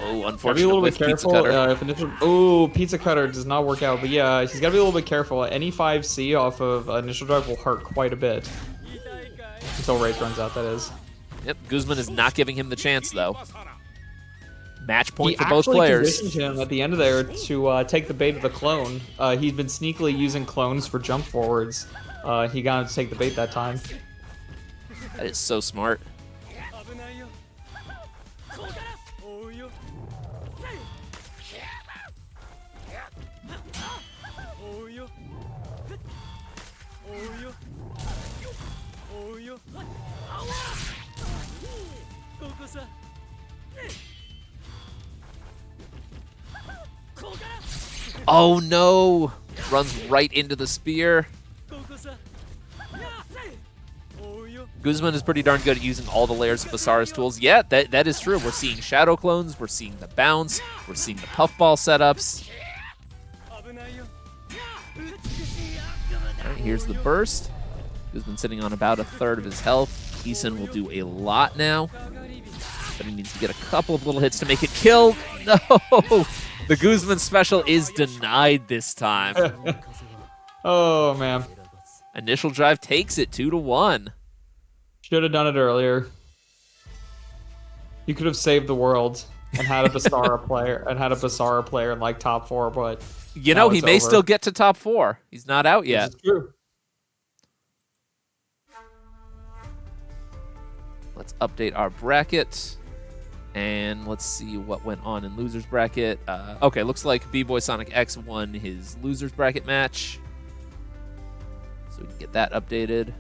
Oh, unfortunately, be a little bit Pizza careful. Cutter. Pizza Cutter does not work out, but yeah, he's got to be a little bit careful. Any 5C off of InitialDrive will hurt quite a bit. Until Rage runs out, that is. Yep, Guzman is not giving him the chance, though. Match point He for both players. positioned him at the end of there to take the bait of the clone. He'd been sneakily using clones for jump forwards. He got him to take the bait that time. That is so smart. Oh no! Runs right into the spear. Guzman is pretty darn good at using all the layers of Basara's tools. Yeah, that is true. We're seeing Shadow Clones, we're seeing the bounce, we're seeing the puffball setups. Alright, here's the burst. Guzman sitting on about a third of his health. Eason will do a lot now. But he needs to get a couple of little hits to make it kill. No! The Guzman special is denied this time. Oh, man. InitialDrive takes it 2-1. Should have done it earlier. You could have saved the world and had a Basara player in like top 4, but you know he may still get to top 4. He's not out yet. This is true. Let's update our bracket. And let's see what went on in loser's bracket. Okay, looks like BBoySonicX won his loser's bracket match. So we can get that updated.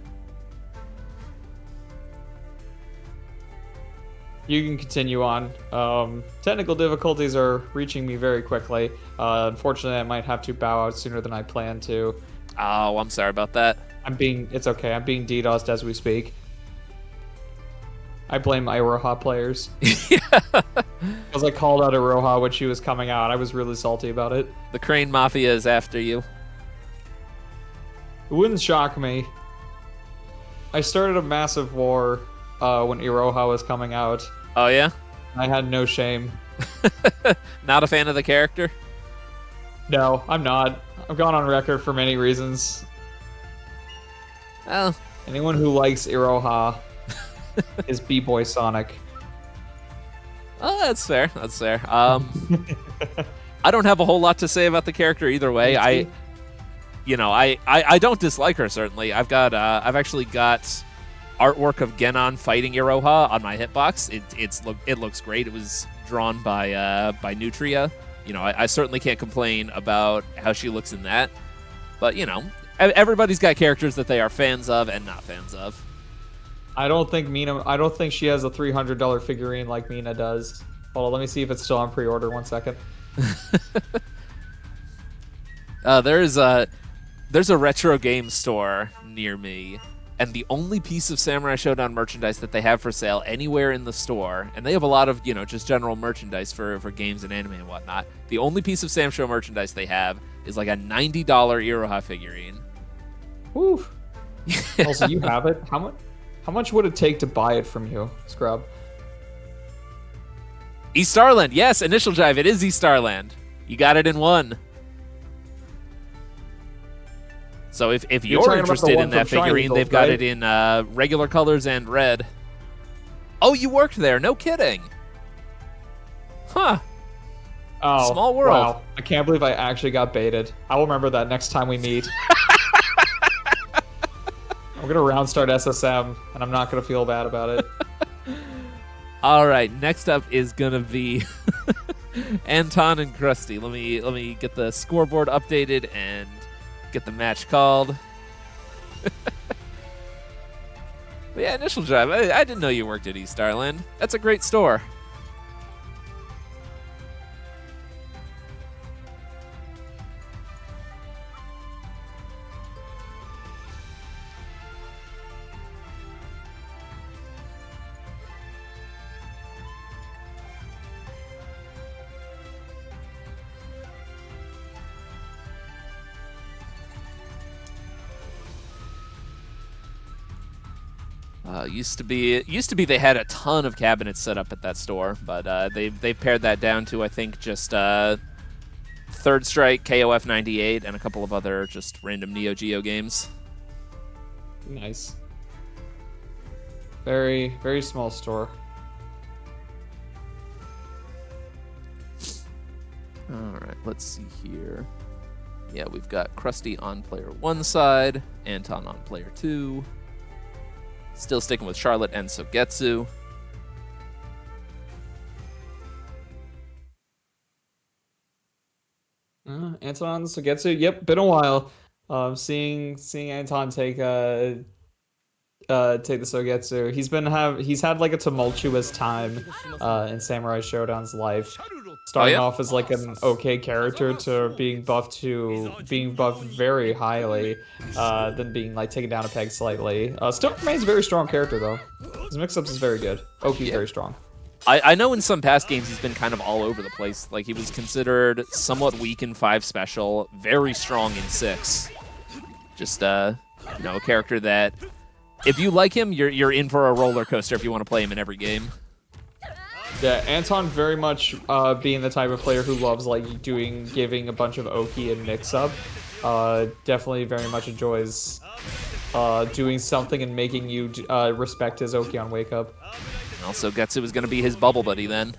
You can continue on. Technical difficulties are reaching me very quickly. Unfortunately, I might have to bow out sooner than I planned to. Oh, I'm sorry about that. It's okay. I'm being DDoSed as we speak. I blame Iroha players. Because I called out Iroha when she was coming out. I was really salty about it. The Crane Mafia is after you. It wouldn't shock me. I started a massive war when Iroha was coming out. Oh, yeah? I had no shame. Not a fan of the character? No, I'm not. I've gone on record for many reasons. Well, anyone who likes Iroha is BBoySonic. Oh, that's fair. That's fair. I don't have a whole lot to say about the character either way. I don't dislike her, certainly. I've actually got artwork of Genon fighting Iroha on my hitbox. It looks great. It was drawn by Nutria. I certainly can't complain about how she looks in that. But everybody's got characters that they are fans of and not fans of. I don't think she has a $300 figurine like Mina does. Hold on, let me see if it's still on pre-order. 1 second. There's There's a retro game store near me, and the only piece of Samurai Shodown merchandise that they have for sale anywhere in the store, and they have a lot of, just general merchandise for games and anime and whatnot. The only piece of Sam Show merchandise they have is like a $90 Iroha figurine. Woo. Also, you have it. How much would it take to buy it from you, Scrub? East Starland, yes, InitialDrive, it is East Starland. You got it in one. So if you're interested in that figurine, they've got it in regular colors and red. Oh, you worked there, no kidding. Huh. Oh, small world. Wow. I can't believe I actually got baited. I'll remember that next time we meet. I'm going to round start SSM, and I'm not going to feel bad about it. All right, next up is going to be Antonnn and Crusty. Let me get the scoreboard updated and get the match called. But yeah, InitialDrive. I didn't know you worked at East Starland. That's a great store. Used to be they had a ton of cabinets set up at that store, but they've pared that down to, I think, just Third Strike, KOF 98, and a couple of other just random Neo Geo games. Nice. Very, very small store. All right, let's see here. Yeah, we've got Crusty on player 1 side, Antonnn on player 2. Still sticking with Charlotte and Sogetsu. Antonnn, Sogetsu. Yep, been a while. Seeing Antonnn take the Sogetsu. He's had like a tumultuous time in Samurai Shodown's life. Starting off as like an okay character to being buffed very highly, then being like taken down a peg slightly. Still remains a very strong character though. His mix-ups is very good. Oki's very strong. I know in some past games he's been kind of all over the place. Like he was considered somewhat weak in 5 special, very strong in 6. Just a character that if you like him, you're in for a roller coaster if you want to play him in every game. Yeah, Antonnn very much being the type of player who loves like giving a bunch of Oki and mix-up. Definitely very much enjoys doing something and making you respect his Oki on Wake Up. Also, Getsu is going to be his bubble buddy then.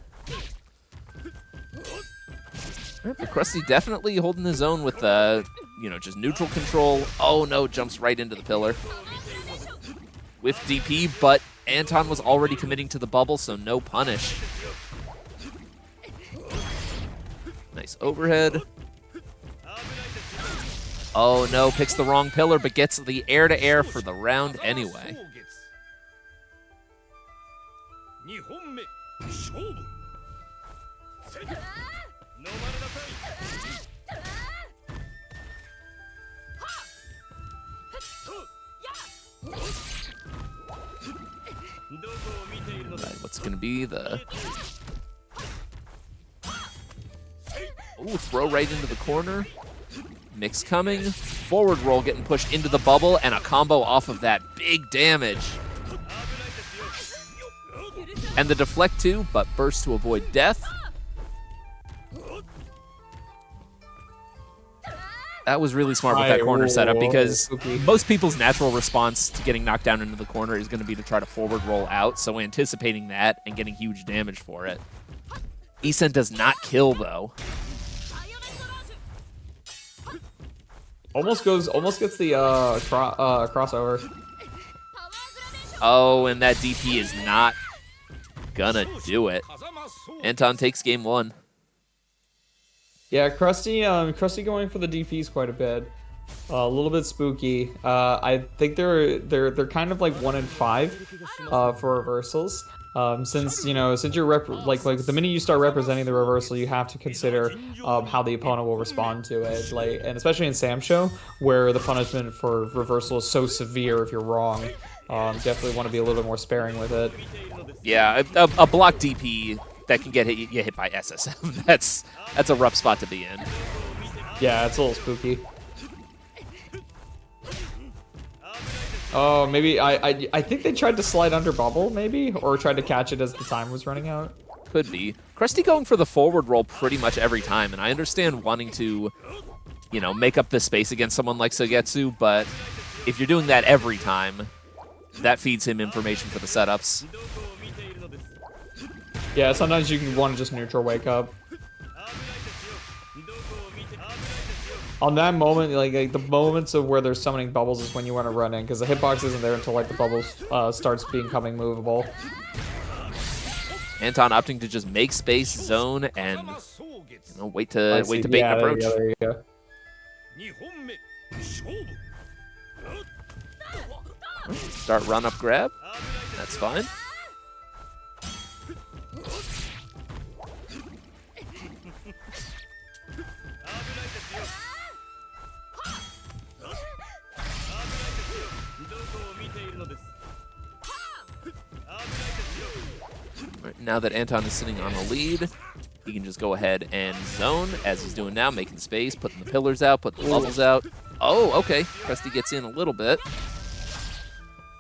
But Crusty definitely holding his own with just neutral control. Oh no, jumps right into the pillar. With DP, but Antonnn was already committing to the bubble, so no punish. Nice overhead. Oh no, picks the wrong pillar, but gets the air-to-air for the round anyway. Alright, what's gonna be the... Ooh, throw right into the corner. Mix coming. Forward roll getting pushed into the bubble, and a combo off of that. Big damage. And the deflect too, but burst to avoid death. That was really smart with that corner setup, because most people's natural response to getting knocked down into the corner is going to be to try to forward roll out, so anticipating that and getting huge damage for it. Isen does not kill, though. Almost gets the crossover. Oh, and that DP is not gonna do it. Antonnn takes game 1. Yeah, Crusty going for the DPs quite a bit. A little bit spooky. I think they're kind of like 1 in 5 for reversals. Since since you're like the minute you start representing the reversal, you have to consider how the opponent will respond to it. Like, and especially in Sam Show, where the punishment for reversal is so severe if you're wrong. Definitely want to be a little bit more sparing with it. Yeah, a block DP that can get hit by SSM. That's a rough spot to be in. Yeah, it's a little spooky. Oh, maybe I think they tried to slide under bubble, maybe, or tried to catch it as the time was running out. Could be. Crusty going for the forward roll pretty much every time, and I understand wanting to, make up the space against someone like Sugetsu, but if you're doing that every time, that feeds him information for the setups. Yeah, sometimes you can want to just neutral wake up. On that moment, like the moments of where they're summoning bubbles is when you want to run in, because the hitbox isn't there until like the bubbles starts becoming movable. Antonnn opting to just make space, zone, and wait to bait and approach. There you go. Start run up grab. That's fine. Now that Antonnn is sitting on the lead, he can just go ahead and zone, as he's doing now, making space, putting the pillars out, putting the bubbles out. Oh, okay. Crusty gets in a little bit.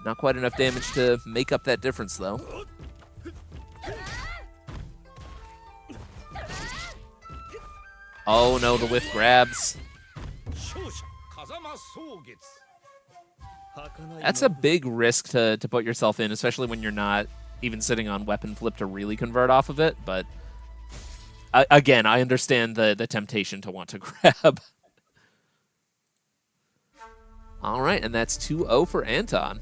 Not quite enough damage to make up that difference, though. Oh, no, the whiff grabs. That's a big risk to put yourself in, especially when you're not even sitting on weapon flip to really convert off of it. But again, I understand the temptation to want to grab. All right, and that's 2-0 for Antonnn.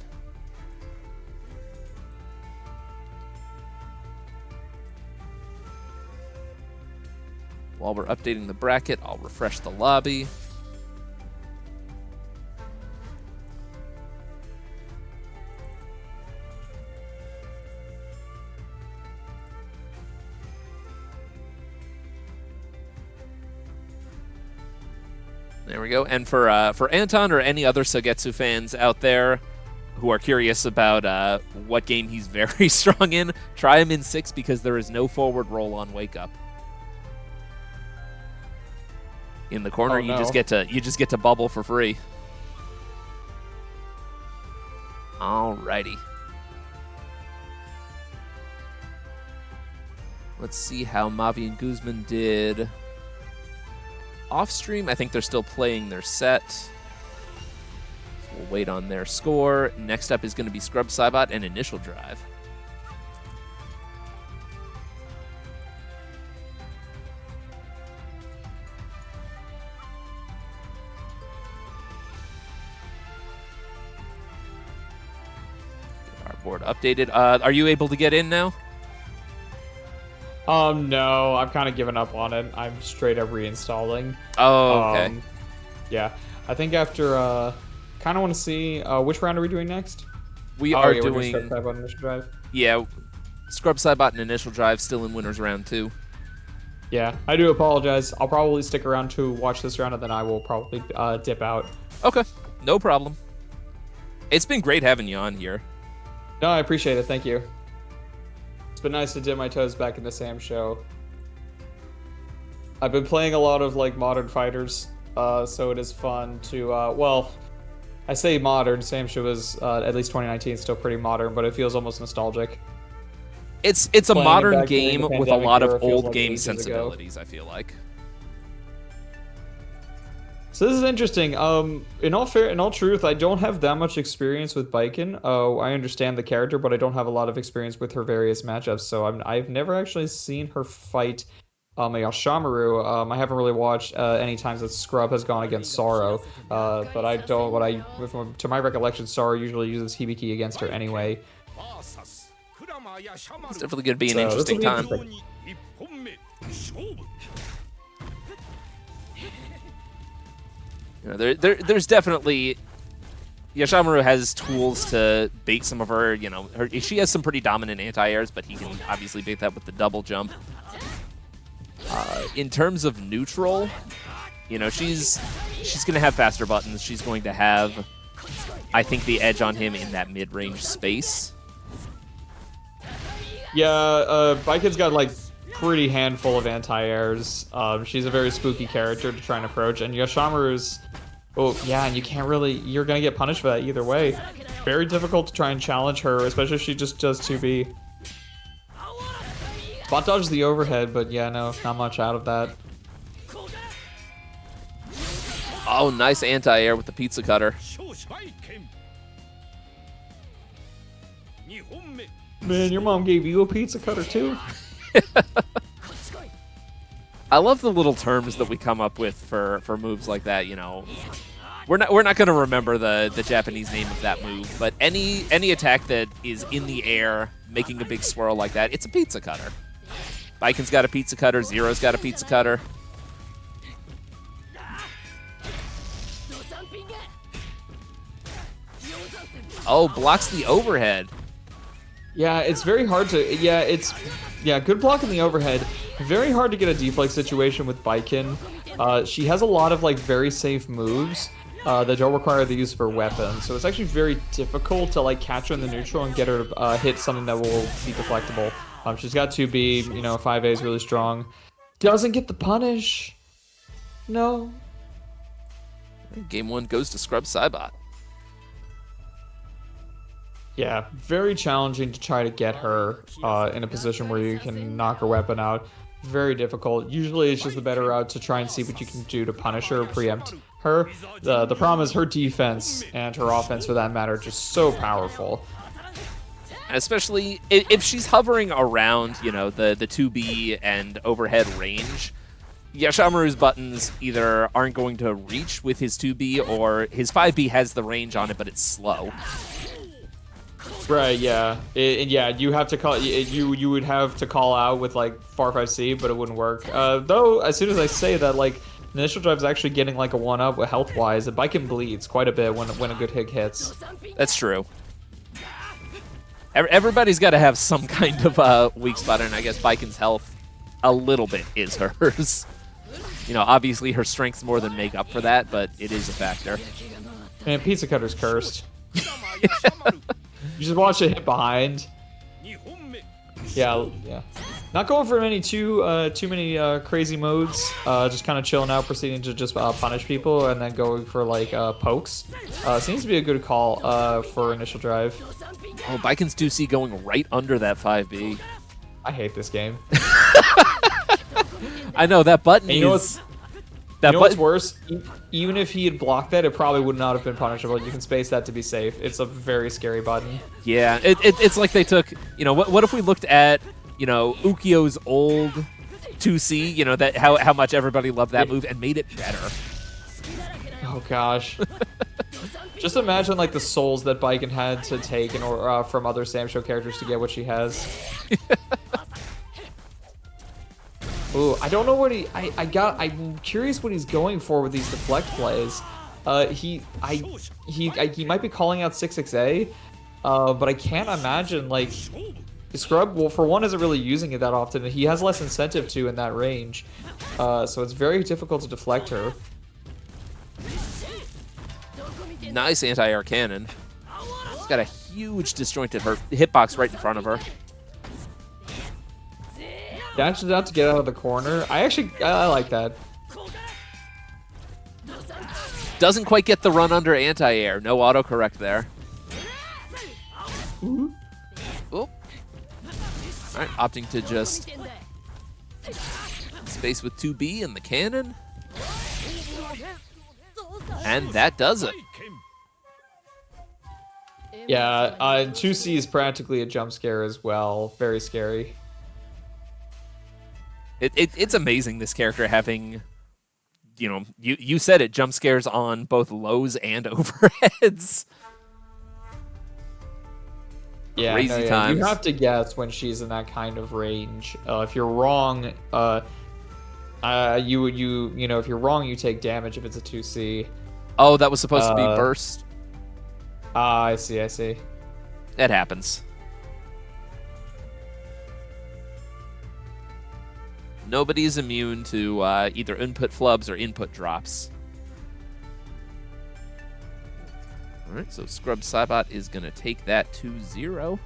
While we're updating the bracket, I'll refresh the lobby. There we go. And for Antonnn or any other Sugetsu fans out there who are curious about what game he's very strong in, try him in 6 because there is no forward roll on Wake Up. In the corner, you just get to bubble for free. Alrighty. Let's see how Mavi and Guzman did off stream. I think they're still playing their set. So we'll wait on their score. Next up is going to be Scrub Saibot and InitialDrive. Get our board updated. Are you able to get in now? No, I've kind of given up on it. I'm straight up reinstalling. Oh, okay. Yeah, I think after, kind of want to see, which round are we doing next? We are doing... We're doing Scrub Saibot and InitialDrive. Yeah, Scrub Saibot and InitialDrive still in winners round 2. Yeah, I do apologize. I'll probably stick around to watch this round, and then I will probably dip out. Okay, no problem. It's been great having you on here. No, I appreciate it. Thank you. It's been nice to dip my toes back into Sam Show. I've been playing a lot of like modern fighters, so it is fun to well, I say modern. Sam Show was at least 2019 still pretty modern, but it feels almost nostalgic. It's a modern game with a lot of old like game sensibilities, I feel like. So this is interesting. In all truth, I don't have that much experience with Baiken. I understand the character, but I don't have a lot of experience with her various matchups. So I've never actually seen her fight Shamaru. I haven't really watched any times that Scrub has gone against Sorrow. But I don't. To my recollection, Sorrow usually uses Hibiki against her anyway. It's definitely going to be an interesting time. You know, there's definitely Yashamaru has tools to bait some of her. You know, she has some pretty dominant anti-airs, but he can obviously bait that with the double jump. In terms of neutral, you know, she's gonna have faster buttons. She's going to have, I think, the edge on him in that mid-range space. Yeah, Baiken's got like pretty handful of anti-airs. She's a very spooky character to try and approach, and Yashamaru's, oh yeah, and you can't really, you're gonna get punished for that either way. Very difficult to try and challenge her, especially if she just does 2B. Spot dodges the overhead, but yeah, no, not much out of that. Oh, nice anti-air with the pizza cutter. Man, your mom gave you a pizza cutter too? I love the little terms that we come up with for moves like that, you know. We're not going to remember the Japanese name of that move, but any attack that is in the air making a big swirl like that, it's a pizza cutter. Baiken's got a pizza cutter, Zero's got a pizza cutter. Oh, blocks the overhead. Yeah, it's very hard to, yeah, good block in the overhead. Very hard to get a deflect situation with Baiken. She has a lot of like very safe moves that don't require the use of her weapon, so it's actually very difficult to like catch her in the neutral and get her to hit something that will be deflectable. She's got 2B, you know, 5A is really strong. Doesn't get the punish. No. Game 1 goes to Scrub Saibot. Yeah, very challenging to try to get her in a position where you can knock her weapon out. Very difficult. Usually it's just the better route to try and see what you can do to punish her or preempt her. The problem is her defense and her offense, for that matter, are just so powerful. And especially if she's hovering around, you know, the 2B and overhead range, Yashamaru's buttons either aren't going to reach with his 2B, or his 5B has the range on it, but it's slow. Right, yeah. Yeah, you have to call, you would have to call out with like Far 5C, but it wouldn't work. Though, as soon as I say that, like, InitialDrive's actually getting like a 1-up health-wise. The Baiken bleeds quite a bit when a good hit hits. That's true. Everybody's got to have some kind of weak spot, and I guess Baiken's health a little bit is hers. You know, obviously her strength's more than make up for that, but it is a factor. Man, Pizza Cutter's cursed. You just watch it hit behind. Yeah. Not going for too many crazy modes. Just kind of chilling out, proceeding to just punish people, and then going for like pokes. Seems to be a good call for InitialDrive. Oh, Baiken's 2C going right under that 5B. I hate this game. I know, that button and you is... You know what's worse? Even if he had blocked that, it probably would not have been punishable. You can space that to be safe. It's a very scary button. Yeah, it's like they took, you know, what if we looked at, you know, Ukyo's old 2C, you know, that how much everybody loved that move, and made it better. Oh gosh. Just imagine like the souls that Baiken had to take in order from other Sam Show characters to get what she has. Ooh, I don't know what I'm curious what he's going for with these deflect plays. He might be calling out 6XA, but I can't imagine like Scrub. Well, for one, isn't really using it that often. He has less incentive to in that range, so it's very difficult to deflect her. Nice anti-air cannon. He's got a huge disjointed hitbox right in front of her. Dashes out to get out of the corner. I like that. Doesn't quite get the run under anti-air. No autocorrect there. Ooh. All right, opting to just space with 2B and the cannon. And that does it. Yeah, 2C is practically a jump scare as well. Very scary. It's amazing, this character having, you know, you said it, jump scares on both lows and overheads. Yeah, Crazy times. You have to guess when she's in that kind of range. If you're wrong, you know, if you're wrong, you take damage if it's a 2C. Oh, that was supposed to be burst. Ah, I see. I see. It happens. Nobody's immune to either input flubs or input drops. All right, so Scrub Saibot is going to take that 2-0.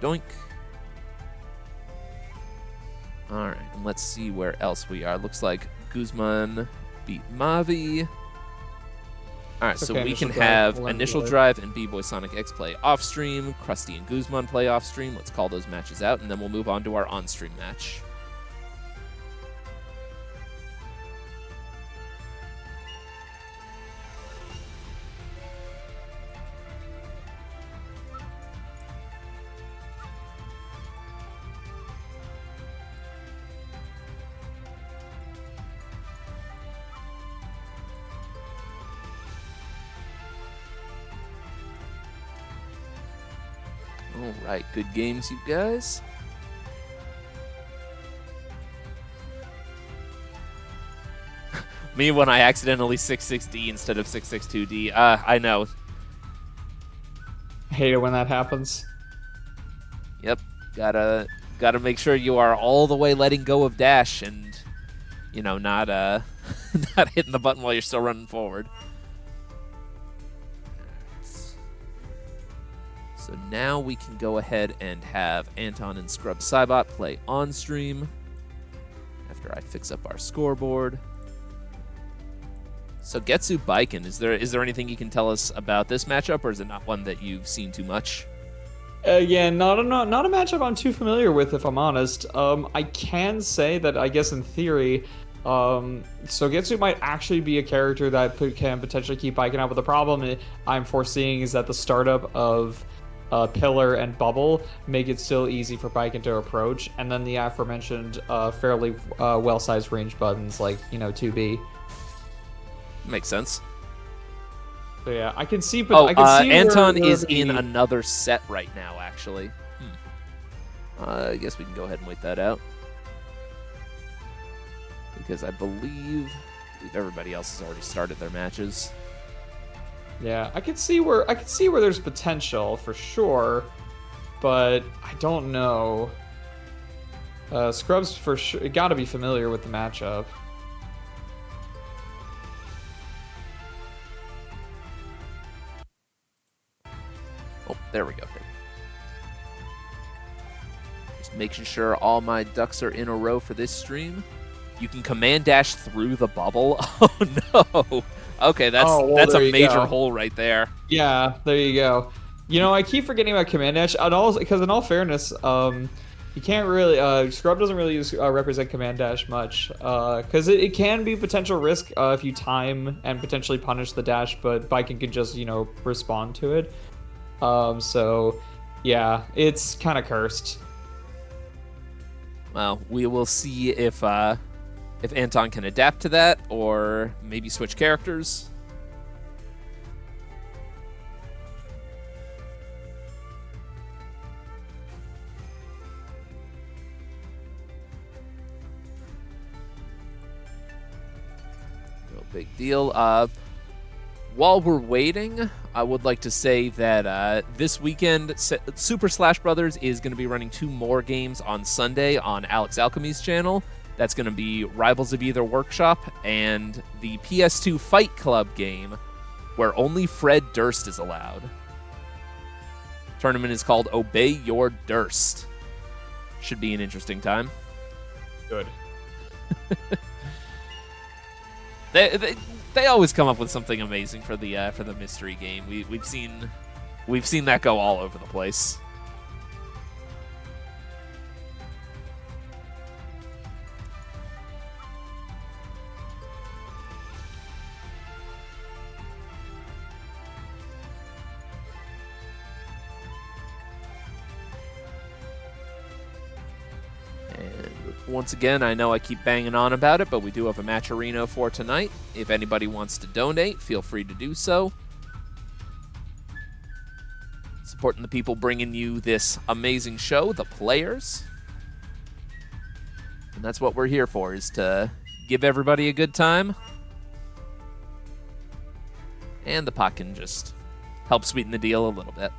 Doink. All right, and let's see where else we are. Looks like Guzman beat Mavi. All right, so we can have InitialDrive and BBoySonicX play off-stream, Crusty and Guzman play off-stream. Let's call those matches out, and then we'll move on to our on-stream match. All right, good games, you guys. Me when I accidentally 6-6D instead of 6-6-2D. I know. I hate it when that happens. Yep, gotta make sure you are all the way letting go of dash and, you know, not not hitting the button while you're still running forward. So now we can go ahead and have Antonnn and Scrub Saibot play on stream after I fix up our scoreboard. So Getsu Baiken, is there anything you can tell us about this matchup, or is it not one that you've seen too much? Yeah, not a matchup I'm too familiar with, if I'm honest. I can say that I guess in theory, so Getsu might actually be a character that can potentially keep Baiken out, but the problem I'm foreseeing is that the startup of Pillar and Bubble make it still easy for Baiken to approach, and then the aforementioned fairly well-sized range buttons like, you know, 2B. Makes sense. So yeah, I can see. But I can see Antonnn is in another set right now, actually. I guess we can go ahead and wait that out, because I believe everybody else has already started their matches. Yeah, I can see where there's potential for sure, but I don't know. Scrubs for sure got to be familiar with the matchup. Oh, there we go. Just making sure all my ducks are in a row for this stream. You can command dash through the bubble. Oh no. Okay, that's a major hole right there. Yeah, there you go. You know, I keep forgetting about command dash, because in all fairness, you can't really Scrub doesn't really use represent command dash much, because it can be potential risk if you time and potentially punish the dash, but Baiken can just, you know, respond to it. So yeah, it's kind of cursed. Well, we will see if Antonnn can adapt to that, or maybe switch characters. No big deal. While we're waiting, I would like to say that this weekend, Super Slash Brothers is going to be running 2 more games on Sunday on Alex Alchemy's channel. That's going to be Rivals of Either Workshop and the PS2 Fight Club game, where only Fred Durst is allowed. Tournament is called Obey Your Durst. Should be an interesting time. Good. They always come up with something amazing for the mystery game. We've seen that go all over the place. Once again, I know I keep banging on about it, but we do have a matcherino for tonight. If anybody wants to donate, feel free to do so. Supporting the people bringing you this amazing show, the players. And that's what we're here for, is to give everybody a good time And the pot can just help sweeten the deal a little bit.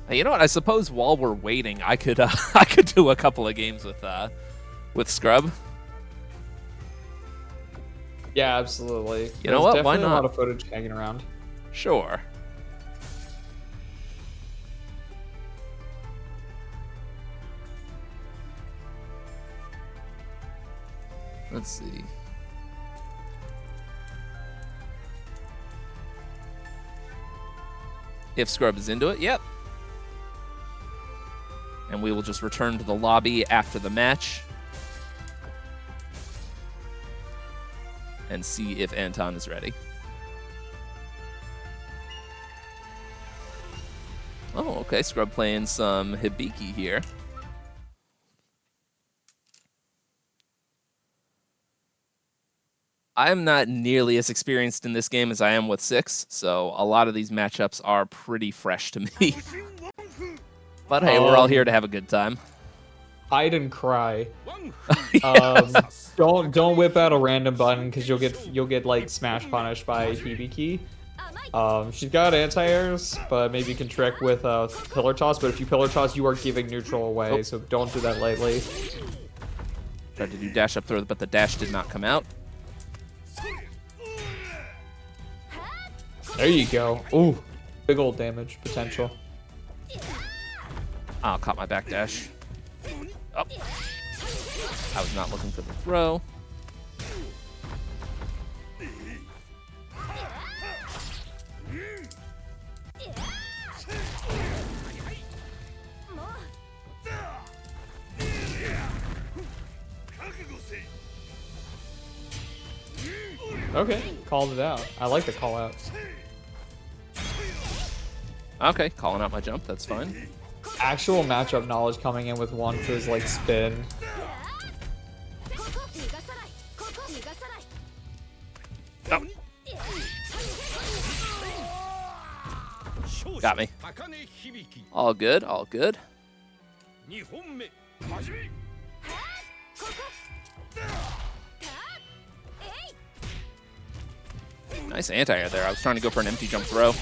You know what? I suppose while we're waiting, I could I could do a couple of games with Scrub. Yeah, absolutely. You know what? Why Definitely not? a lot of footage hanging around. Sure. Let's see. If Scrub is into it, yep. And we will just return to the lobby after the match and see if Antonnn is ready. Oh, okay. Scrub playing some Hibiki here. I'm not nearly as experienced in this game as I am with 6, so a lot of these matchups are pretty fresh to me. But hey, we're all here to have a good time. Hide and cry. Don't whip out a random button because you'll get like smash punished by Hibiki. She's got anti-airs, but maybe you can trick with pillar toss. But if you pillar toss, you are giving neutral away, so don't do that lightly. Tried to do dash up throw, but the dash did not come out. There you go. Ooh, big old damage potential. Oh, caught my back dash. Oh. I was not looking for the throw. Okay, called it out. I like the call out. Okay, calling out my jump. That's fine. Actual matchup knowledge coming in with one for his like spin. Oh. Got me. All good, all good. Nice anti-air there. I was trying to go for an empty jump throw.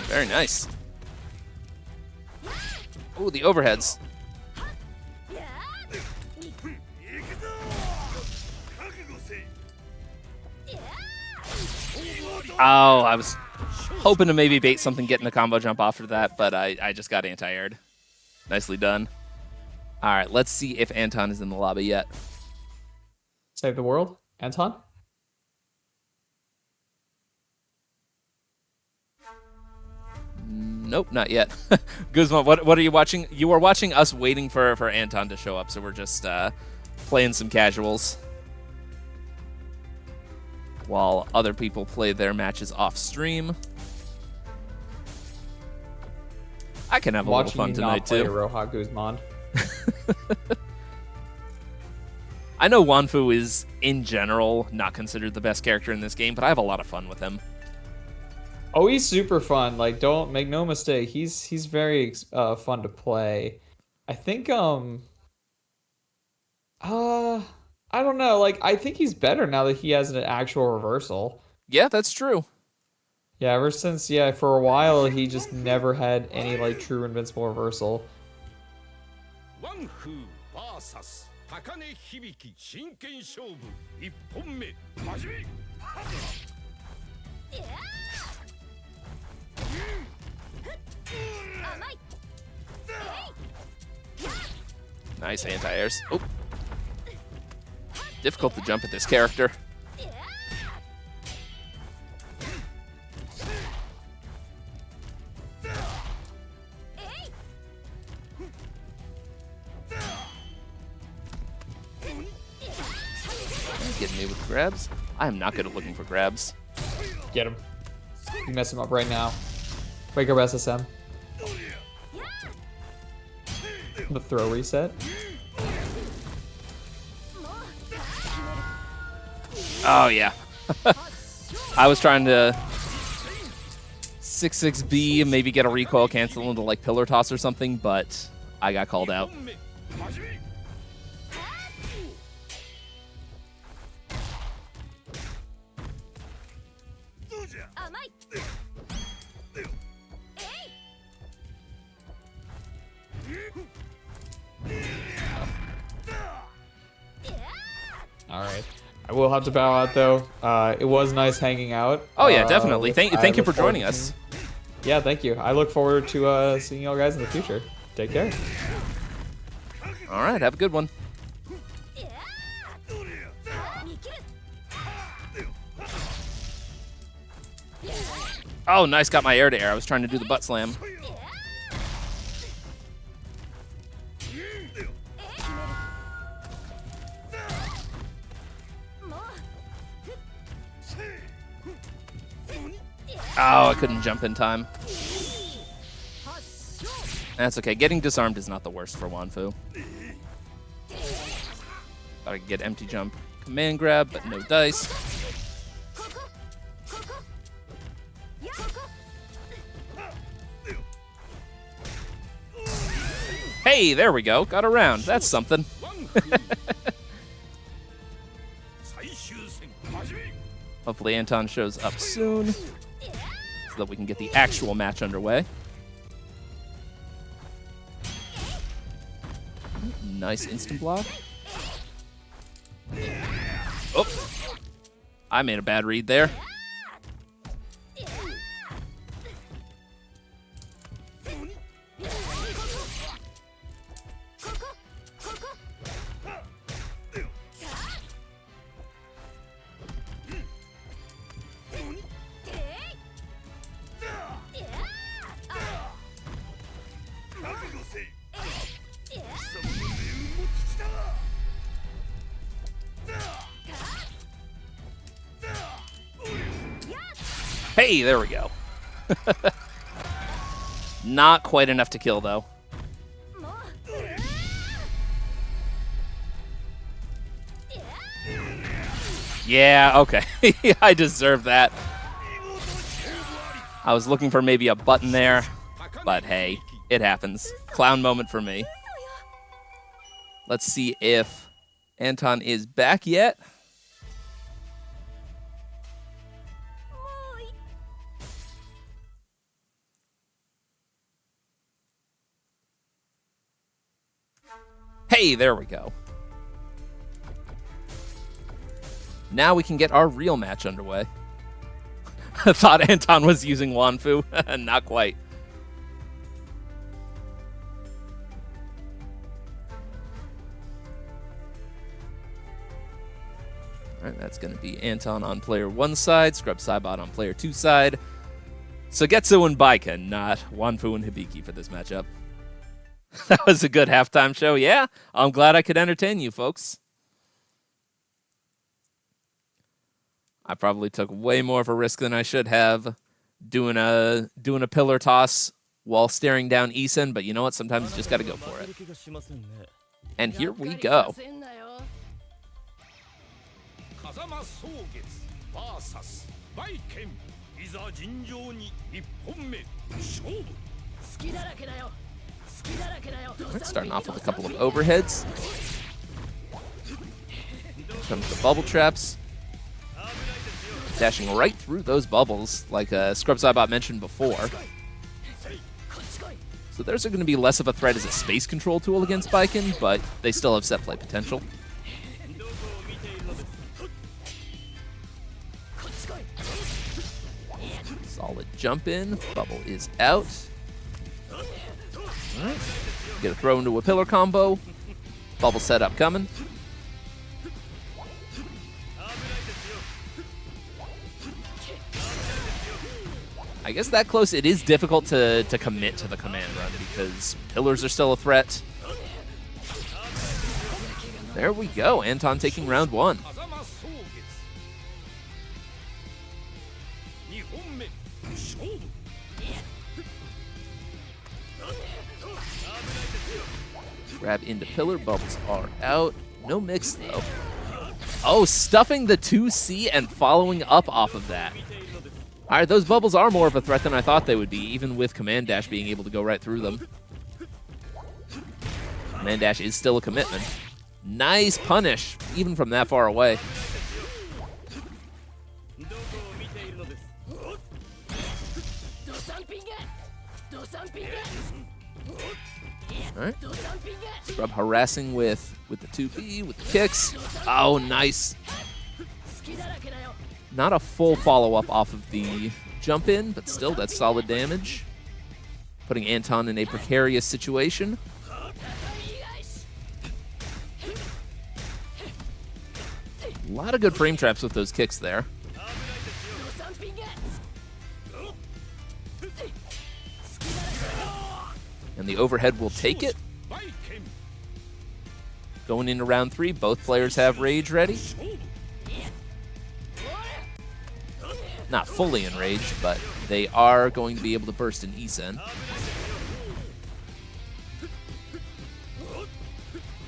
Very nice. Ooh, the overheads. Oh, I was hoping to maybe bait something, getting a combo jump off of that, but I just got anti-aired. Nicely done. All right, let's see if Antonnn is in the lobby yet. Save the world, Antonnn? Nope, not yet. Guzman, what are you watching? You are watching us waiting for Antonnn to show up, so we're just playing some casuals while other people play their matches off stream. I can have a little fun tonight too. Roja Guzman. I know Wanfu is in general not considered the best character in this game, but I have a lot of fun with him. Oh, he's super fun. Like, don't make no mistake. He's very fun to play. I think I don't know. Like, I think he's better now that he has an actual reversal. Yeah, that's true. Yeah, ever since for a while he just never had any like true invincible reversal. Nice anti-airs. Oh. Difficult to jump at this character. Getting me with grabs. I am not good at looking for grabs. Get him. You mess him up right now. Wake up SSM. The throw reset. Oh, yeah. I was trying to 6-6B, maybe get a recoil cancel into like pillar toss or something, but I got called out. All right. I will have to bow out though. It was nice hanging out. Oh yeah, definitely. Thank you for joining us. Yeah, thank you. I look forward to seeing y'all guys in the future. Take care. All right, have a good one. Oh, nice, got my air to air. I was trying to do the butt slam. Oh, I couldn't jump in time. That's okay. Getting disarmed is not the worst for Wanfu. Thought I could get empty jump command grab, but no dice. Hey, there we go. Got around. That's something. Hopefully Antonnn shows up soon so that we can get the actual match underway. Nice instant block. Oh, I made a bad read there. Hey, there we go. Not quite enough to kill, though. Yeah, okay. I deserve that. I was looking for maybe a button there, but hey, it happens. Clown moment for me. Let's see if Antonnn is back yet. Hey, there we go. Now we can get our real match underway. I thought Antonnn was using Wanfu. Not quite. All right, that's going to be Antonnn on player 1 side, Scrub Saibot on player 2 side. Sugetsu and Baika, not Wanfu and Hibiki for this matchup. That was a good halftime show. Yeah, I'm glad I could entertain you folks. I probably took way more of a risk than I should have doing a pillar toss while staring down Isen, but you know what? Sometimes you just got to go for it. And here we go. Right, starting off with a couple of overheads. Comes the bubble traps. Dashing right through those bubbles, like Scrub Saibot mentioned before. So theirs are going to be less of a threat as a space control tool against Baiken, but they still have set play potential. Solid jump in. Bubble is out. Alright. Get a throw into a pillar combo. Bubble setup coming. I guess that close, it is difficult to commit to the command run because pillars are still a threat. There we go. Antonnn taking round 1. Grab into pillar. Bubbles are out. No mix, though. Oh, stuffing the 2C and following up off of that. All right, those bubbles are more of a threat than I thought they would be, even with Command Dash being able to go right through them. Command Dash is still a commitment. Nice punish, even from that far away. All right. Scrub harassing with the 2B, with the kicks. Oh, nice. Not a full follow-up off of the jump in, but still, that's solid damage. Putting Antonnn in a precarious situation. A lot of good frame traps with those kicks there. And the overhead will take it. Going into round 3, both players have rage ready. Not fully enraged, but they are going to be able to burst an Isen.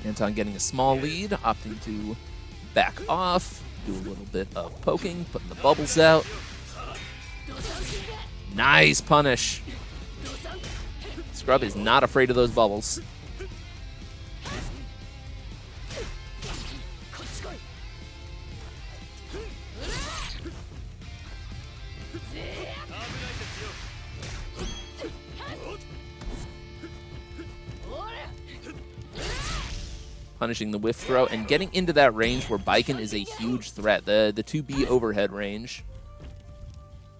Antonnn getting a small lead, opting to back off, do a little bit of poking, putting the bubbles out. Nice punish. Scrub is not afraid of those bubbles. Punishing the whiff throw and getting into that range where Baiken is a huge threat. The 2B overhead range.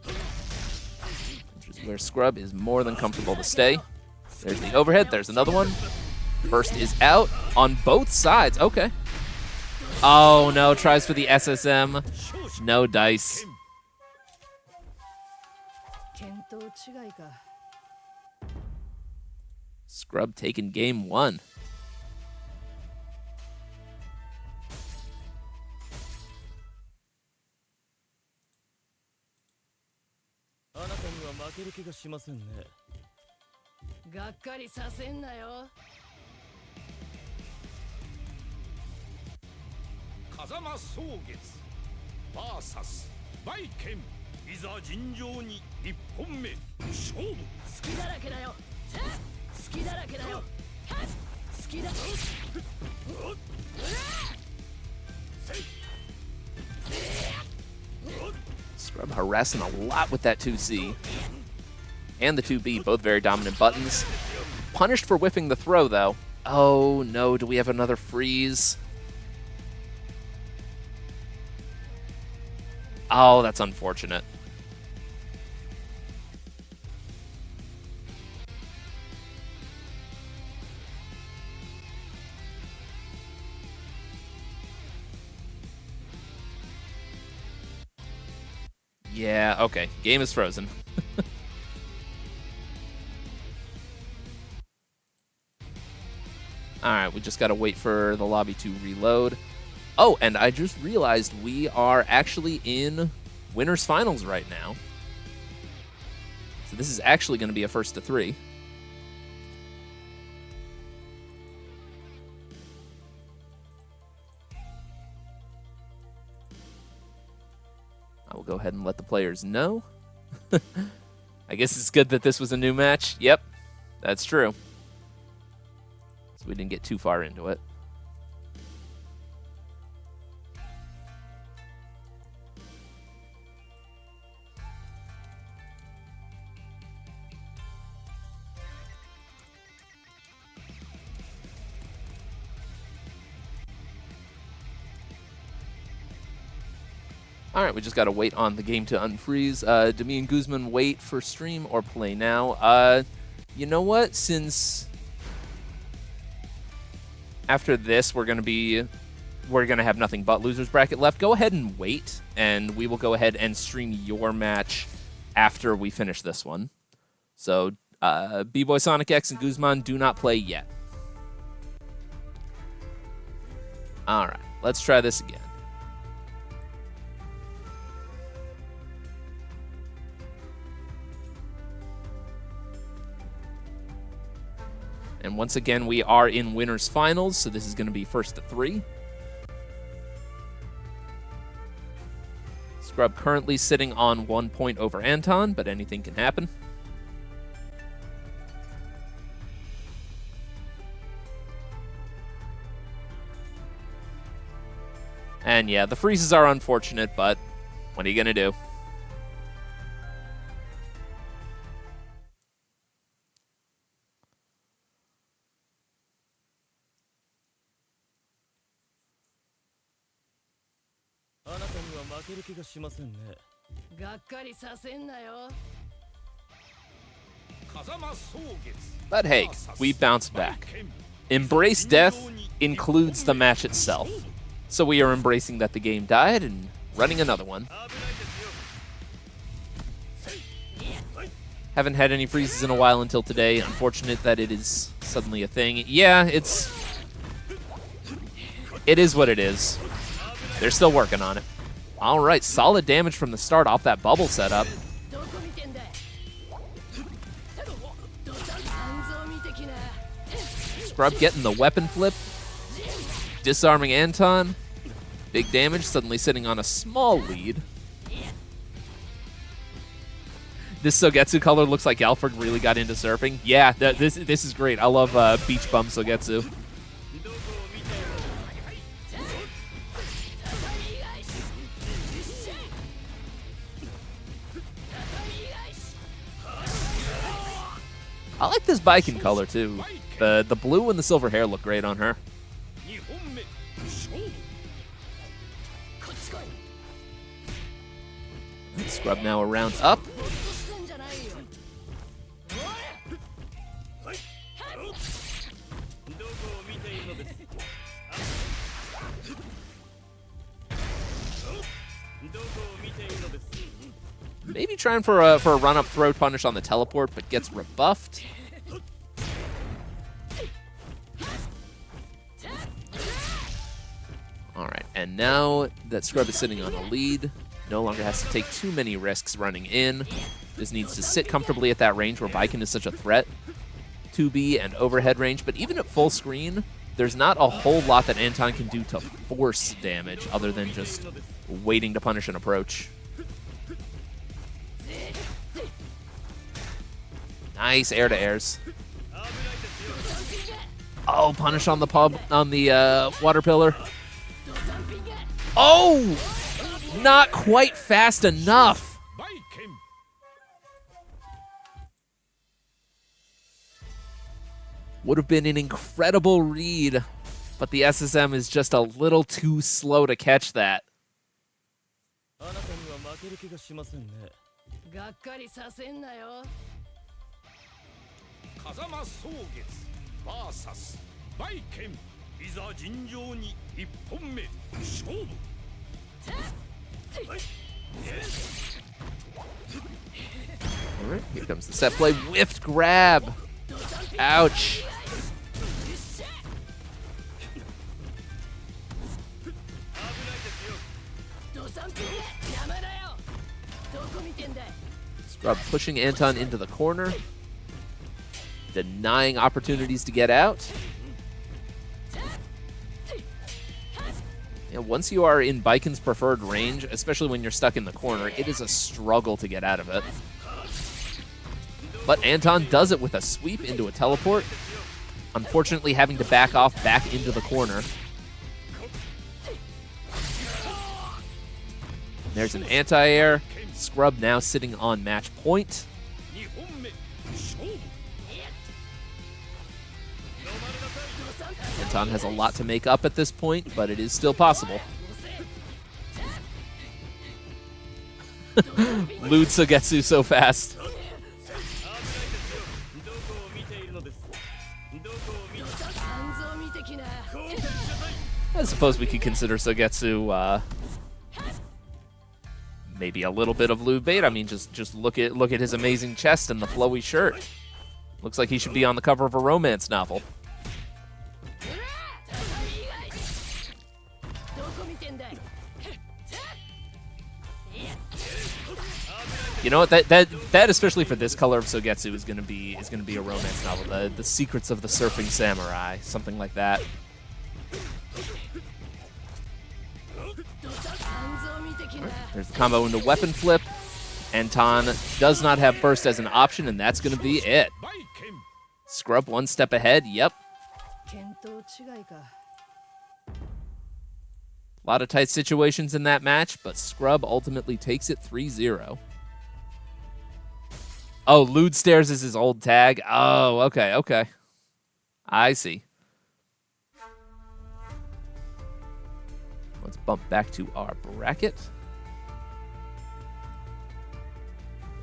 Which is where Scrub is more than comfortable to stay. There's the overhead. There's another one. Burst is out on both sides. Okay. Oh, no. Tries for the SSM. No dice. Scrub taking game 1. Scrub harassing a lot with that 2C. And the 2B, both very dominant buttons. Punished for whiffing the throw, though. Oh, no. Do we have another freeze? Oh, that's unfortunate. Yeah, okay. Game is frozen. Alright, we just gotta wait for the lobby to reload. Oh, and I just realized we are actually in winners finals right now. So this is actually going to be a first to 3. I will go ahead and let the players know. I guess it's good that this was a new match. Yep, that's true. So we didn't get too far into it. All right, we just got to wait on the game to unfreeze. Do me and Guzman wait for stream or play now? You know what? Since after this we're gonna have nothing but losers bracket left, go ahead and wait, and we will go ahead and stream your match after we finish this one. So BBoySonicX and Guzman do not play yet. All right, let's try this again. And once again, we are in winners finals, so this is going to be first to 3. Scrub currently sitting on 1 point over Antonnn, but anything can happen. And yeah, the freezes are unfortunate, but what are you going to do? But hey, we bounced back. Embrace death includes the match itself. So we are embracing that the game died and running another one. Haven't had any freezes in a while until today. Unfortunate that it is suddenly a thing. Yeah, it is what it is. They're still working on it. All right, solid damage from the start off that bubble setup. Scrub getting the weapon flip. Disarming Antonnn. Big damage, suddenly sitting on a small lead. This Sogetsu color looks like Alfred really got into surfing. Yeah, this is great. I love beach bum Sogetsu. I like this Baiken color too. The blue and the silver hair look great on her. Scrub now a round up. Maybe trying for a run-up throw punish on the teleport, but gets rebuffed. All right, and now that Scrub is sitting on a lead, no longer has to take too many risks running in. Just needs to sit comfortably at that range where Baiken is such a threat. 2B and overhead range, but even at full screen, there's not a whole lot that Antonnn can do to force damage other than just waiting to punish an approach. Nice air-to-airs. Oh, punish on the water pillar. Oh! Not quite fast enough. Would have been an incredible read, but the SSM is just a little too slow to catch that. Alright, here comes the set play. Whiffed grab. Ouch. Scrub pushing Antonnn into the corner. Denying opportunities to get out. Yeah, once you are in Baiken's preferred range, especially when you're stuck in the corner, it is a struggle to get out of it. But Antonnn does it with a sweep into a teleport. Unfortunately, having to back off back into the corner. There's an anti-air. Scrub now sitting on match point. Antonnn has a lot to make up at this point, but it is still possible. Lude Sogetsu so fast. I suppose we could consider Sogetsu maybe a little bit of lewd bait. I mean, just look at his amazing chest and the flowy shirt. Looks like he should be on the cover of a romance novel. You know what? That especially for this color of Sogetsu is gonna be a romance novel. The Secrets of the Surfing Samurai, something like that. There's the combo into weapon flip. Antonnn does not have burst as an option, and that's gonna be it. Scrub one step ahead. Yep. A lot of tight situations in that match, but Scrub ultimately takes it 3-0. Oh, Lewd Stairs is his old tag. Oh, okay, okay. I see. Let's bump back to our bracket.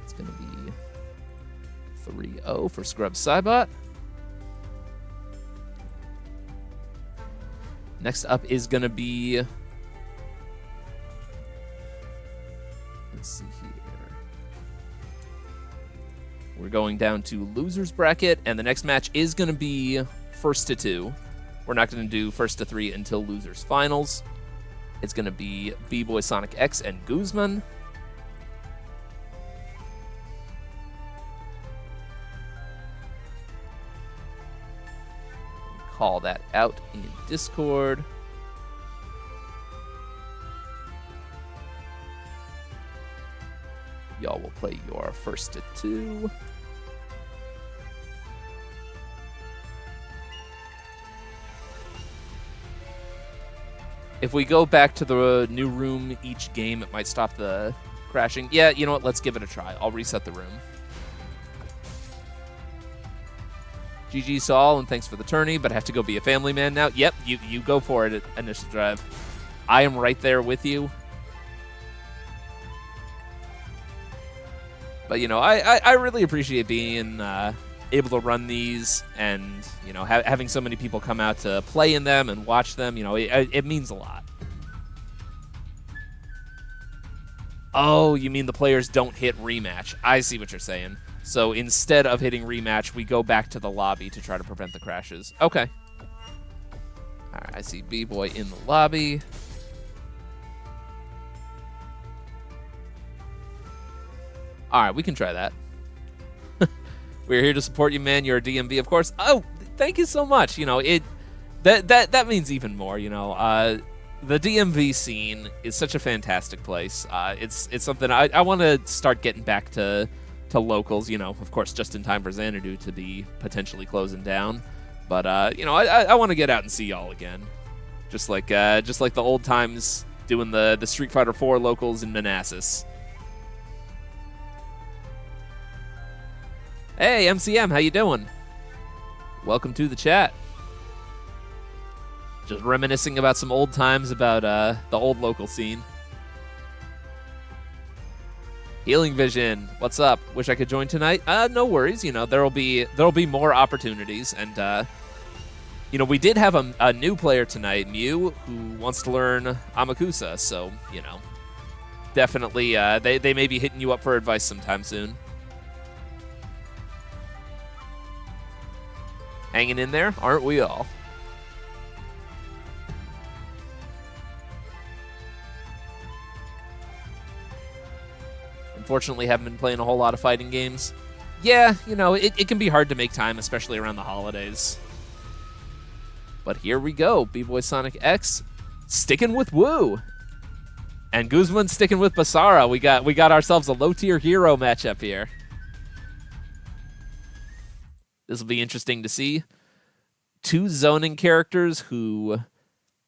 It's going to be 3-0 for Scrub Saibot. Next up is going to be... Let's see here. We're going down to losers bracket, and the next match is going to be first to 2. We're not going to do first to 3 until losers finals. It's going to be BBoySonicX and Guzman. Call that out in Discord. Y'all will play your first to 2. If we go back to the new room each game, it might stop the crashing. Yeah, you know what? Let's give it a try. I'll reset the room. GG Saul, and thanks for the tourney, but I have to go be a family man now. Yep, you go for it at InitialDrive. I am right there with you. But, you know, I really appreciate being able to run these and, you know, having so many people come out to play in them and watch them. You know, it means a lot. Oh, you mean the players don't hit rematch. I see what you're saying. So instead of hitting rematch, we go back to the lobby to try to prevent the crashes. Okay. All right, I see B-Boy in the lobby. All right, we can try that. We're here to support you, man. You're a DMV, of course. Oh, thank you so much. You know, that means even more. You know, the DMV scene is such a fantastic place. It's something I want to start getting back to locals. You know, of course, just in time for Xanadu to be potentially closing down. But you know, I want to get out and see y'all again, just like the old times doing the Street Fighter 4 locals in Manassas. Hey, MCM, how you doing? Welcome to the chat. Just reminiscing about some old times about the old local scene. Healing Vision, what's up? Wish I could join tonight. No worries. You know, there'll be more opportunities, and you know, we did have a new player tonight, Mew, who wants to learn Amakusa. So you know, definitely they may be hitting you up for advice sometime soon. Hanging in there, aren't we all? Unfortunately, haven't been playing a whole lot of fighting games. Yeah, you know, it can be hard to make time, especially around the holidays. But here we go. BBoySonicX sticking with Wu. And Guzman sticking with Basara. We got ourselves a low-tier hero matchup here. This will be interesting to see. 2 zoning characters who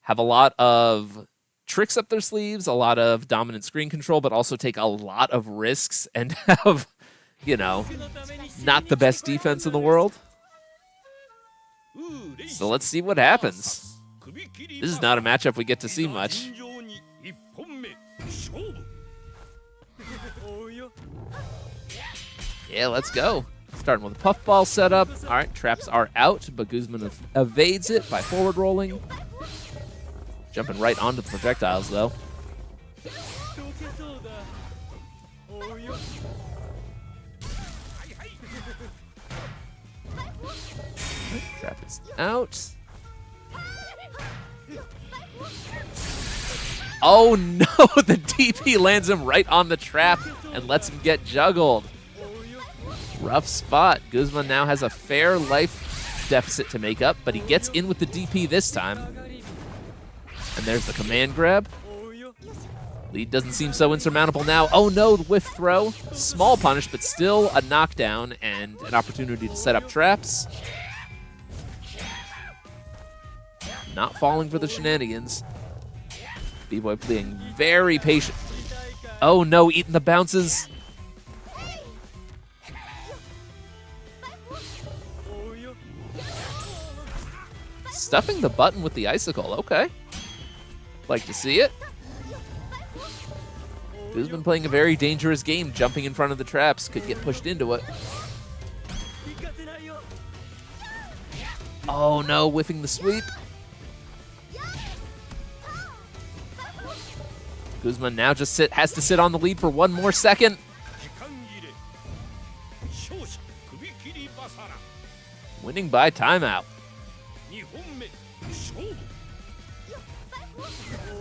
have a lot of tricks up their sleeves, a lot of dominant screen control, but also take a lot of risks and have, you know, not the best defense in the world. So let's see what happens. This is not a matchup we get to see much. Yeah, let's go. Starting with a puffball setup. All right, traps are out, but Guzman evades it by forward rolling. Jumping right onto the projectiles, though. Trap is out. Oh no, the DP lands him right on the trap and lets him get juggled. Rough spot. Guzman now has a fair life deficit to make up, but he gets in with the DP this time. And there's the command grab. Lead doesn't seem so insurmountable now. Oh no, the whiff throw. Small punish, but still a knockdown and an opportunity to set up traps. Not falling for the shenanigans. B-Boy being very patient. Oh no, eating the bounces. Stuffing the button with the icicle, okay. Like to see it. Guzman playing a very dangerous game, jumping in front of the traps, could get pushed into it. Oh no, whiffing the sweep. Guzman now just has to sit on the lead for one more second. Winning by timeout.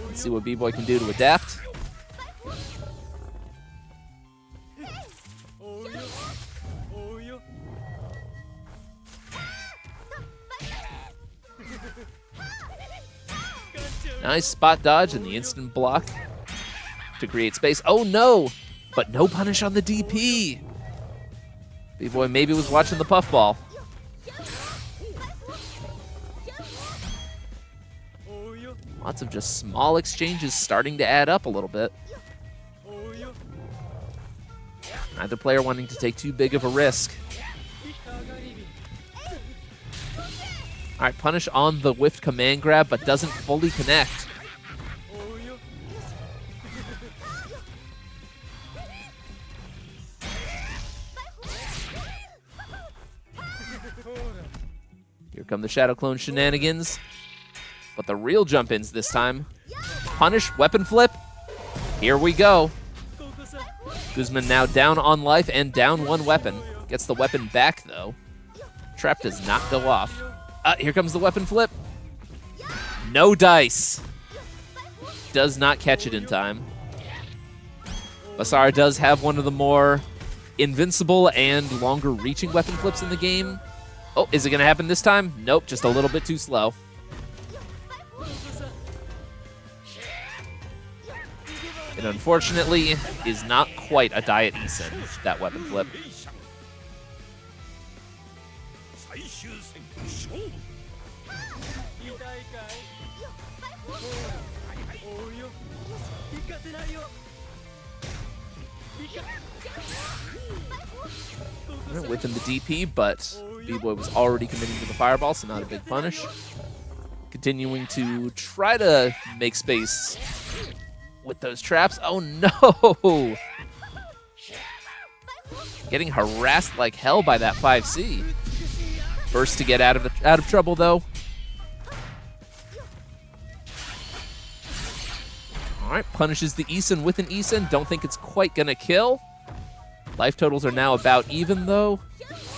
Let's see what B-Boy can do to adapt. Nice spot dodge and the instant block to create space. Oh no, but no punish on the DP. B-Boy maybe was watching the puffball. Lots of just small exchanges starting to add up a little bit. Neither player wanting to take too big of a risk. All right, punish on the whiffed command grab, but doesn't fully connect. Here come the Shadow Clone shenanigans. But the real jump-ins this time. Punish, weapon flip. Here we go. Guzman now down on life and down one weapon. Gets the weapon back, though. Trap does not go off. Here comes the weapon flip. No dice. Does not catch it in time. Basara does have one of the more invincible and longer reaching weapon flips in the game. Oh, is it going to happen this time? Nope, just a little bit too slow. It unfortunately is not quite a Diet Eason, that weapon flip. Within the DP, but B-Boy was already committing to the fireball, so not a big punish. Continuing to try to make space with those traps. Oh no! Getting harassed like hell by that 5C. Burst to get out of trouble though. All right, punishes the Eason with an Eason. Don't think it's quite gonna kill. Life totals are now about even though.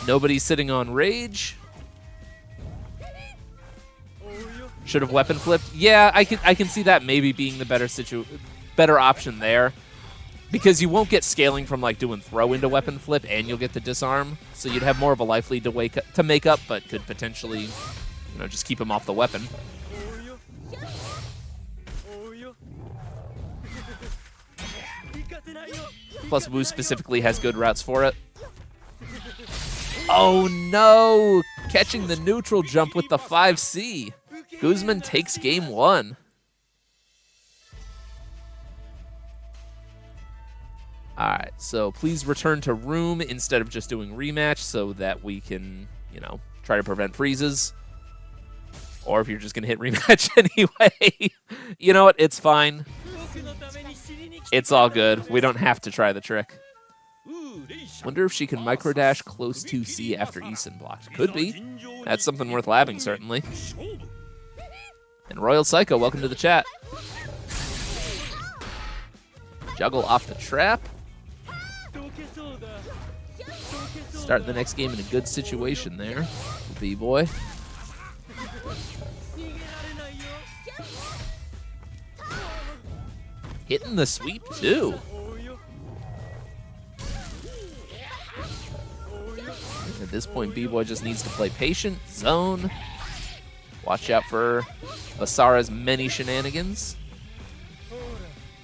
Nobody's sitting on rage. Should have weapon flipped. Yeah, I can see that maybe being the better option there, because you won't get scaling from like doing throw into weapon flip, and you'll get the disarm. So you'd have more of a life lead to make up, but could potentially, just keep him off the weapon. Plus, Wu specifically has good routes for it. Oh no! Catching the neutral jump with the 5C. Guzman takes game one. Alright, so please return to room instead of just doing rematch so that we can, try to prevent freezes. Or if you're just going to hit rematch anyway. You know what? It's fine. It's all good. We don't have to try the trick. Wonder if she can microdash close to C after Eason blocked. Could be. That's something worth labbing, certainly. And Royal Psycho, welcome to the chat. Juggle off the trap. Starting the next game in a good situation there for B-Boy. hitting the sweep too. At this point, B-Boy just needs to play patient, zone. Watch out for Basara's many shenanigans.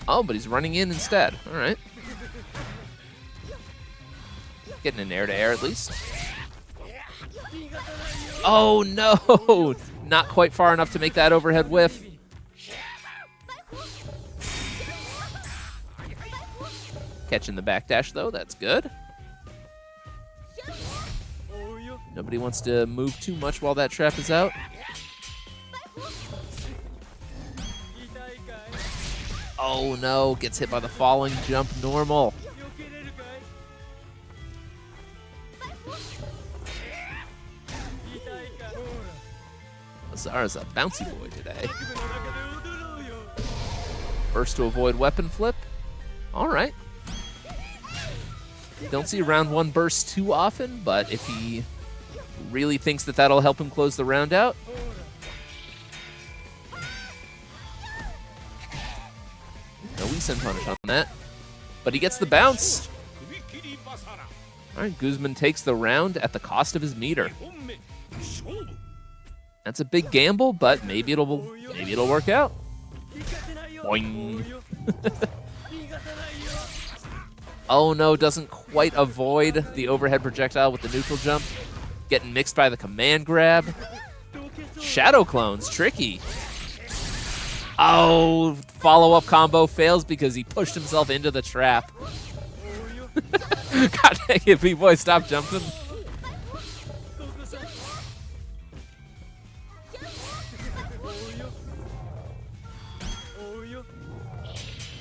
Oh, but he's running in instead. All right. Getting an air-to-air at least. Oh, no! Not quite far enough to make that overhead whiff. Catching the backdash, though. That's good. Nobody wants to move too much while that trap is out. Oh, no. Gets hit by the falling jump normal. Basara's a bouncy boy today. Burst to avoid weapon flip. All right. Don't see round one burst too often, but if he really thinks that that'll help him close the round out. No Lee-Sin punish on that. But he gets the bounce. All right, Guzman takes the round at the cost of his meter. That's a big gamble, but maybe it'll work out. Boing. Oh no, doesn't quite avoid the overhead projectile with the neutral jump. Getting mixed by the command grab. Shadow clones, tricky. Oh, follow-up combo fails because he pushed himself into the trap. God dang it, B-Boy, stop jumping.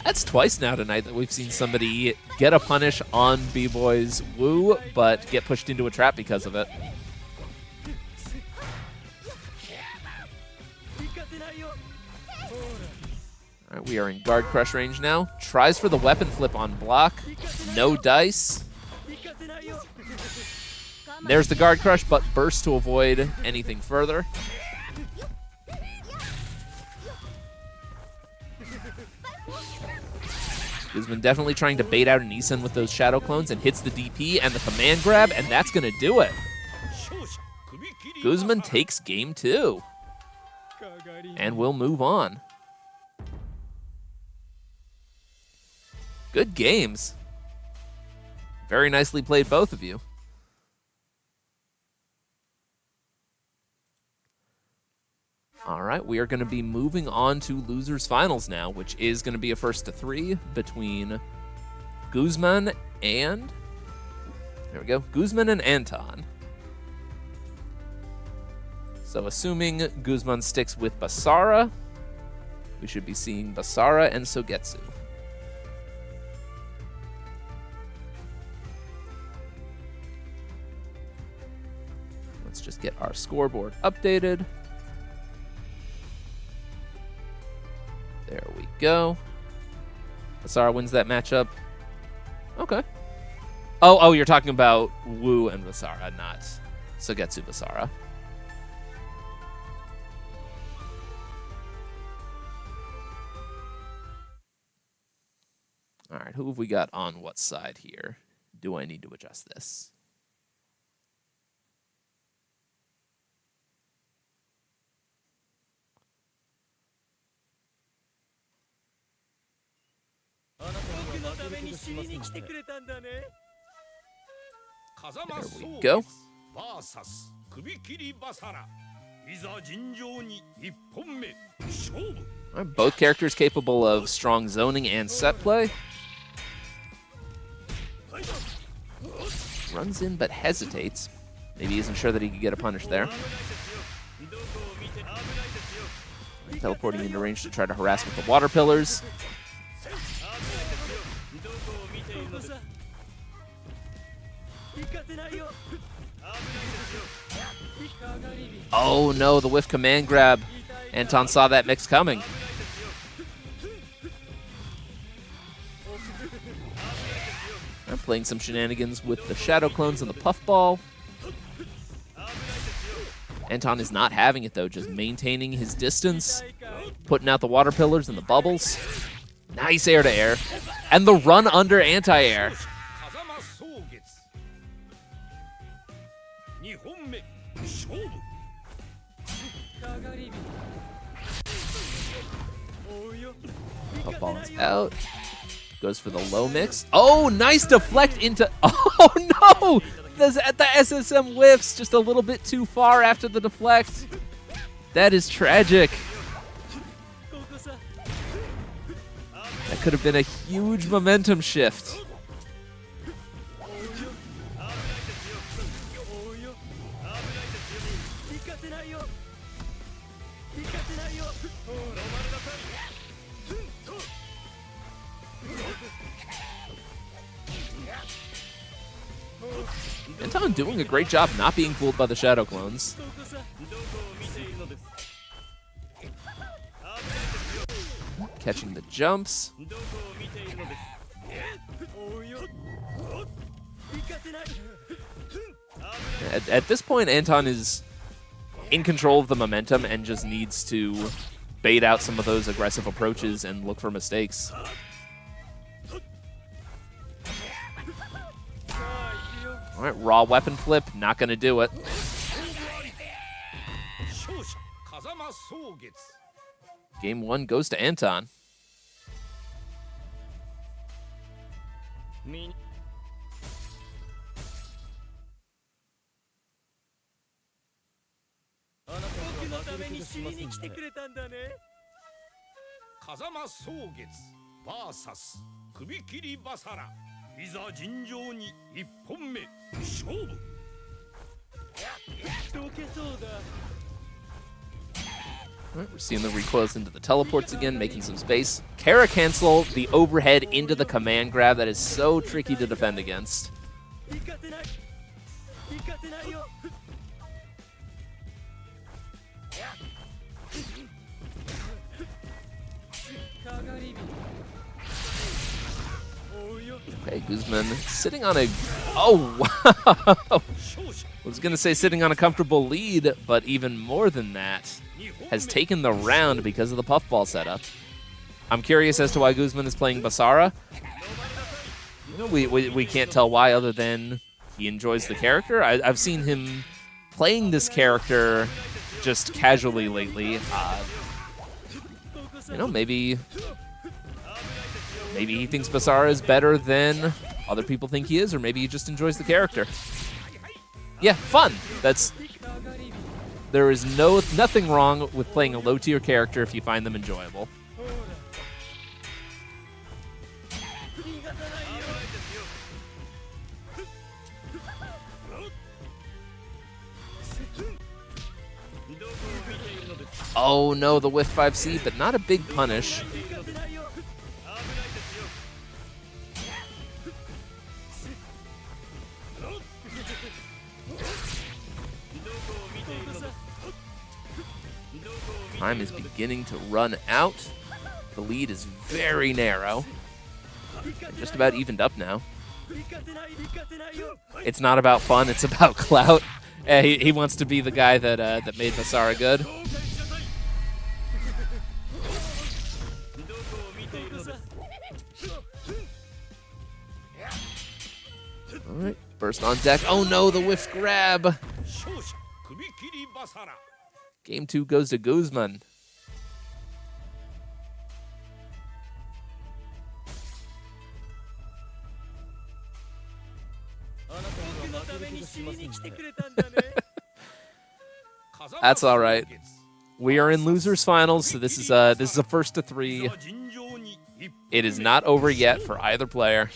That's twice now tonight that we've seen somebody get a punish on B-Boy's Woo, but get pushed into a trap because of it. All right, we are in guard crush range now. Tries for the weapon flip on block. No dice. There's the guard crush, but burst to avoid anything further. Guzman definitely trying to bait out an Lee-Sin with those shadow clones and hits the DP and the command grab, and that's going to do it. Guzman takes game 2. And we'll move on. Good games. Very nicely played, both of you. All right, we are going to be moving on to losers finals now, which is going to be a 1-to-3 between Guzman and, there we go, Guzman and Antonnn. So assuming Guzman sticks with Basara, we should be seeing Basara and Sogetsu. Let's just get our scoreboard updated. There we go. Basara wins that matchup. Okay. Oh, you're talking about Wu and Basara, not Sogetsu Basara. All right, who have we got on what side here? Do I need to adjust this? There we go. Right, both characters capable of strong zoning and set play. Runs in but hesitates. Maybe he isn't sure that he could get a punish there. Teleporting into range to try to harass with the water pillars. Oh no, the whiff command grab. Antonnn saw that mix coming. I'm playing some shenanigans with the shadow clones and the puffball. Antonnn is not having it though, just maintaining his distance, putting out the water pillars and the bubbles. Nice air to air. And the run under anti-air. Up balance out. Goes for the low mix. Oh, nice deflect into... Oh, no! The SSM whiffs just a little bit too far after the deflect. That is tragic. That could have been a huge momentum shift. Antonnn doing a great job not being fooled by the Shadow Clones. Catching the jumps. At this point, Antonnn is in control of the momentum and just needs to bait out some of those aggressive approaches and look for mistakes. All right, raw weapon flip, not going to do it. Game 1 goes to Antonnn. Alright, we're seeing the recoils into the teleports again, making some space. Kara cancel the overhead into the command grab. That is so tricky to defend against. Okay, Guzman sitting on a... Oh, wow! I was going to say sitting on a comfortable lead, but even more than that, has taken the round because of the puffball setup. I'm curious as to why Guzman is playing Basara. You know, we can't tell why other than he enjoys the character. I've seen him playing this character just casually lately. You know, maybe he thinks Basara is better than other people think he is, or maybe he just enjoys the character. Yeah, fun. There is nothing wrong with playing a low-tier character if you find them enjoyable. Oh no, the whiff 5C, but not a big punish. Time is beginning to run out. The lead is very narrow. Just about evened up now. It's not about fun, it's about clout. He wants to be the guy that made Basara good. Alright, burst on deck. Oh no, the whiff grab! Game 2 goes to Guzman. That's all right. We are in losers finals, so this is a first to 3. It is not over yet for either player.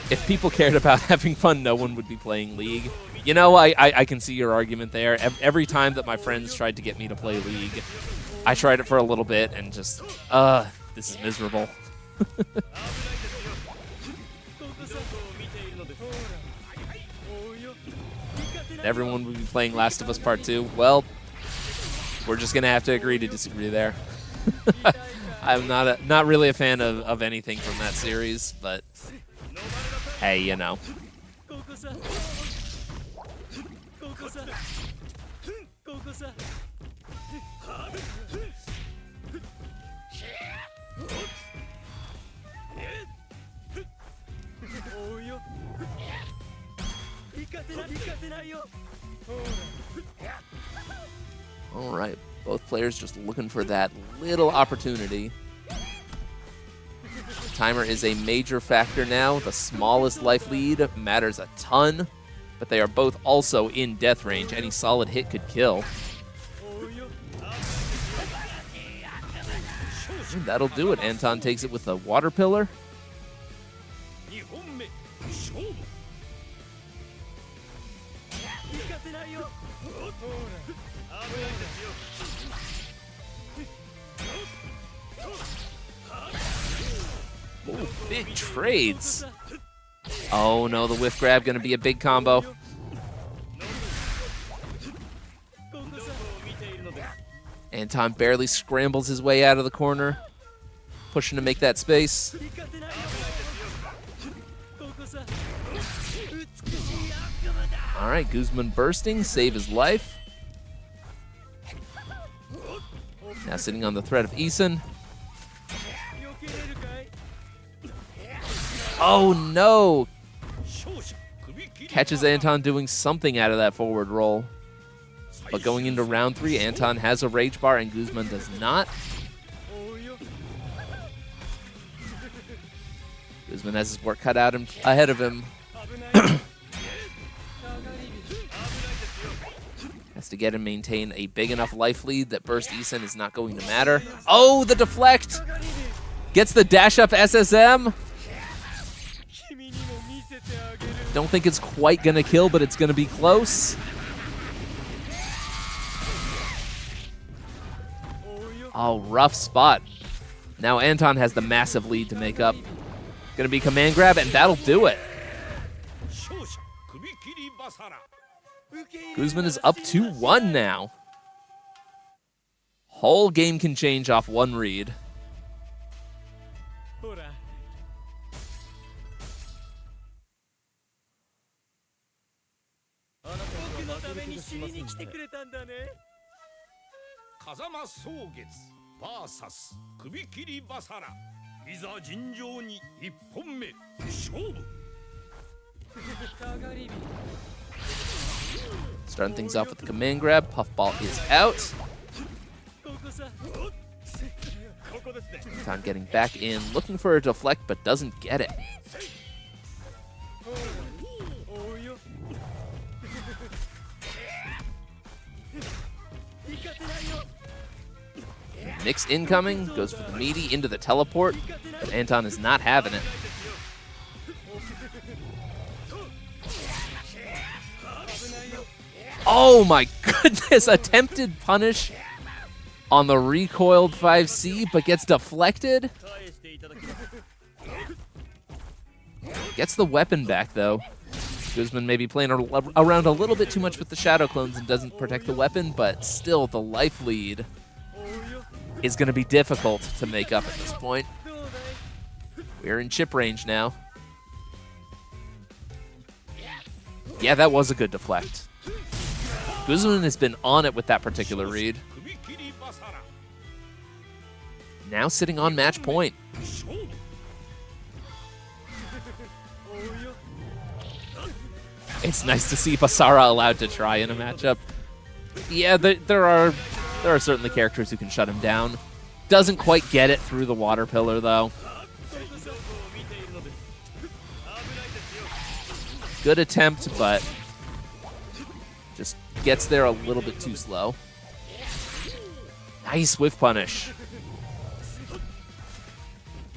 If people cared about having fun, no one would be playing League. You know, I can see your argument there. Every time that my friends tried to get me to play League, I tried it for a little bit and just, this is miserable. Everyone would be playing Last of Us Part 2. Well, we're just going to have to agree to disagree there. I'm not really a fan of anything from that series, but hey, you know. All right, both players just looking for that little opportunity. Timer is a major factor now. The smallest life lead matters a ton, but they are both also in death range. Any solid hit could kill. And that'll do it. Antonnn takes it with the water pillar. Ooh, big trades. Oh no, the whiff grab gonna be a big combo. Antonnn barely scrambles his way out of the corner, pushing to make that space. All right, Guzman bursting, save his life. Now sitting on the threat of Eason. Oh no! Catches Antonnn doing something out of that forward roll. But going into round 3, Antonnn has a rage bar and Guzman does not. Guzman has his work cut out ahead of him. Has to get and maintain a big enough life lead that burst Eason is not going to matter. Oh, the deflect! Gets the dash up SSM. Don't think it's quite going to kill, but it's going to be close. Oh, rough spot. Now Antonnn has the massive lead to make up. Going to be command grab, and that'll do it. Guzman is up 2-1 now. Whole game can change off one read. Starting things off with the command grab. Puffball is out. Antonnn getting back in, looking for a deflect, but doesn't get it. Mix incoming, goes for the meaty into the teleport, but Antonnn is not having it. Oh my goodness, attempted punish on the recoiled 5C, but gets deflected. Gets the weapon back though. Guzman maybe playing around a little bit too much with the shadow clones and doesn't protect the weapon, but still the life lead is going to be difficult to make up at this point. We're in chip range now. Yeah, that was a good deflect. Guzman has been on it with that particular read. Now sitting on match point. It's nice to see Basara allowed to try in a matchup. Yeah, there are certainly characters who can shut him down. Doesn't quite get it through the water pillar, though. Good attempt, but just gets there a little bit too slow. Nice whiff punish.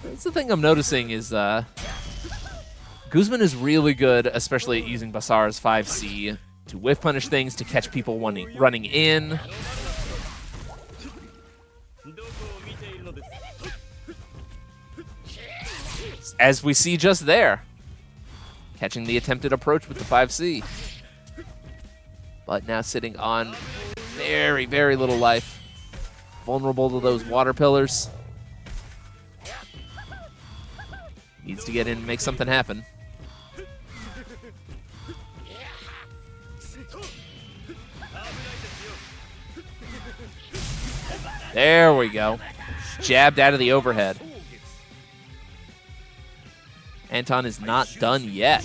That's the thing I'm noticing is Guzman is really good, especially at using Basara's 5C to whiff punish things, to catch people running in. As we see just there, catching the attempted approach with the 5C. But now sitting on very, very little life. Vulnerable to those water pillars. Needs to get in and make something happen. There we go. Jabbed out of the overhead. Antonnn is not done yet.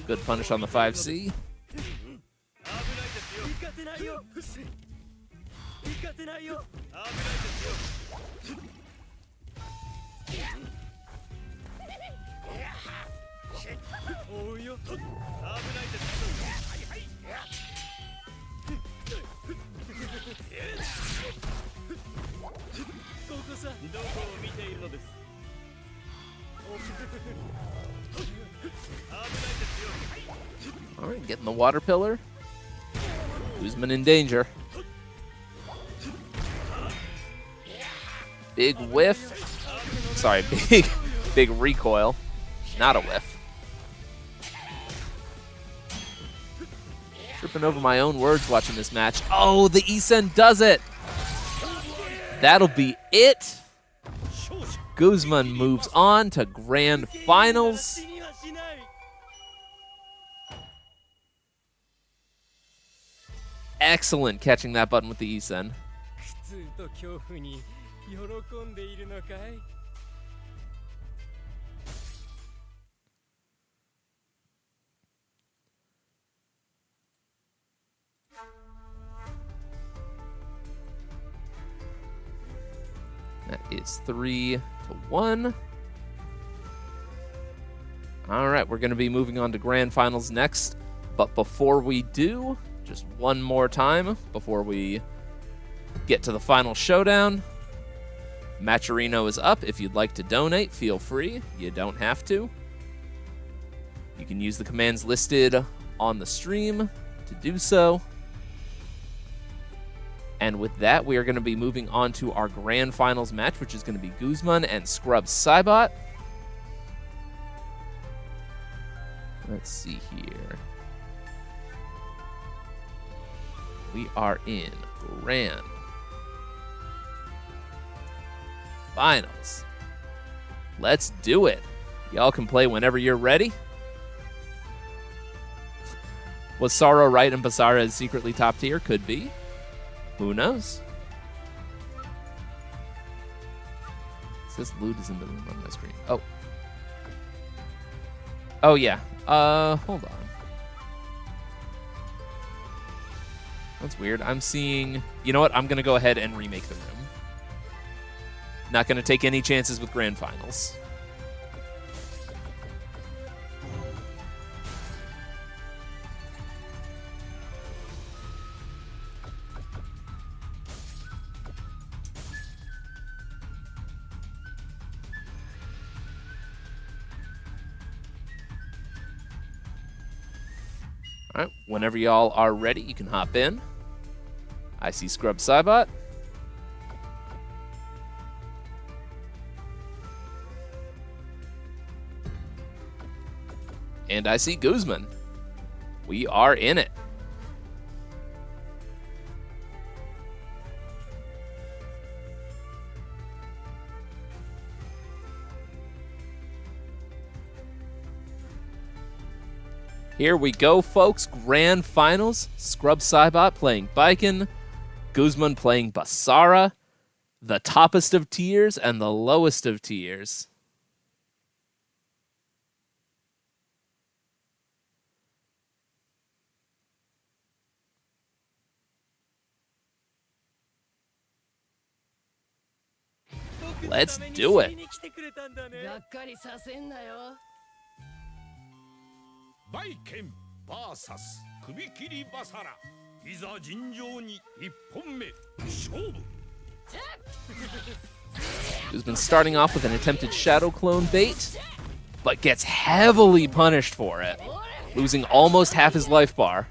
Good punish on the 5C. All right, getting the water pillar. Guzman in danger. Big whiff. Sorry, big recoil. Not a whiff. Tripping over my own words watching this match. Oh, the Isen does it. That'll be it. Guzman moves on to grand finals. Excellent catching that button with the Isen. That is 3-1. All right, we're going to be moving on to grand finals next. But before we do, just one more time before we get to the final showdown. Matcherino is up. If you'd like to donate, feel free. You don't have to. You can use the commands listed on the stream to do so. And with that, we are going to be moving on to our grand finals match, which is going to be Guzman and Scrub Saibot. Let's see here. We are in grand finals. Let's do it. Y'all can play whenever you're ready. Was Sorrow right and Basara is secretly top tier? Could be. Who knows? It says Lute is in the room on my screen. Oh. Oh, yeah. Hold on. That's weird. I'm seeing... You know what? I'm going to go ahead and remake the room. Not going to take any chances with grand finals. All right, whenever y'all are ready, you can hop in. I see Scrub Saibot. And I see Guzman. We are in it. Here we go, folks. Grand finals. Scrub Saibot playing Baiken. Guzman playing Basara. The toppest of tiers and the lowest of tiers. Let's do it. Baiken vs 首切りバサラいざ尋常に1本目勝負 Guzman starting off with an attempted shadow clone bait, but gets heavily punished for it, losing almost half his life bar.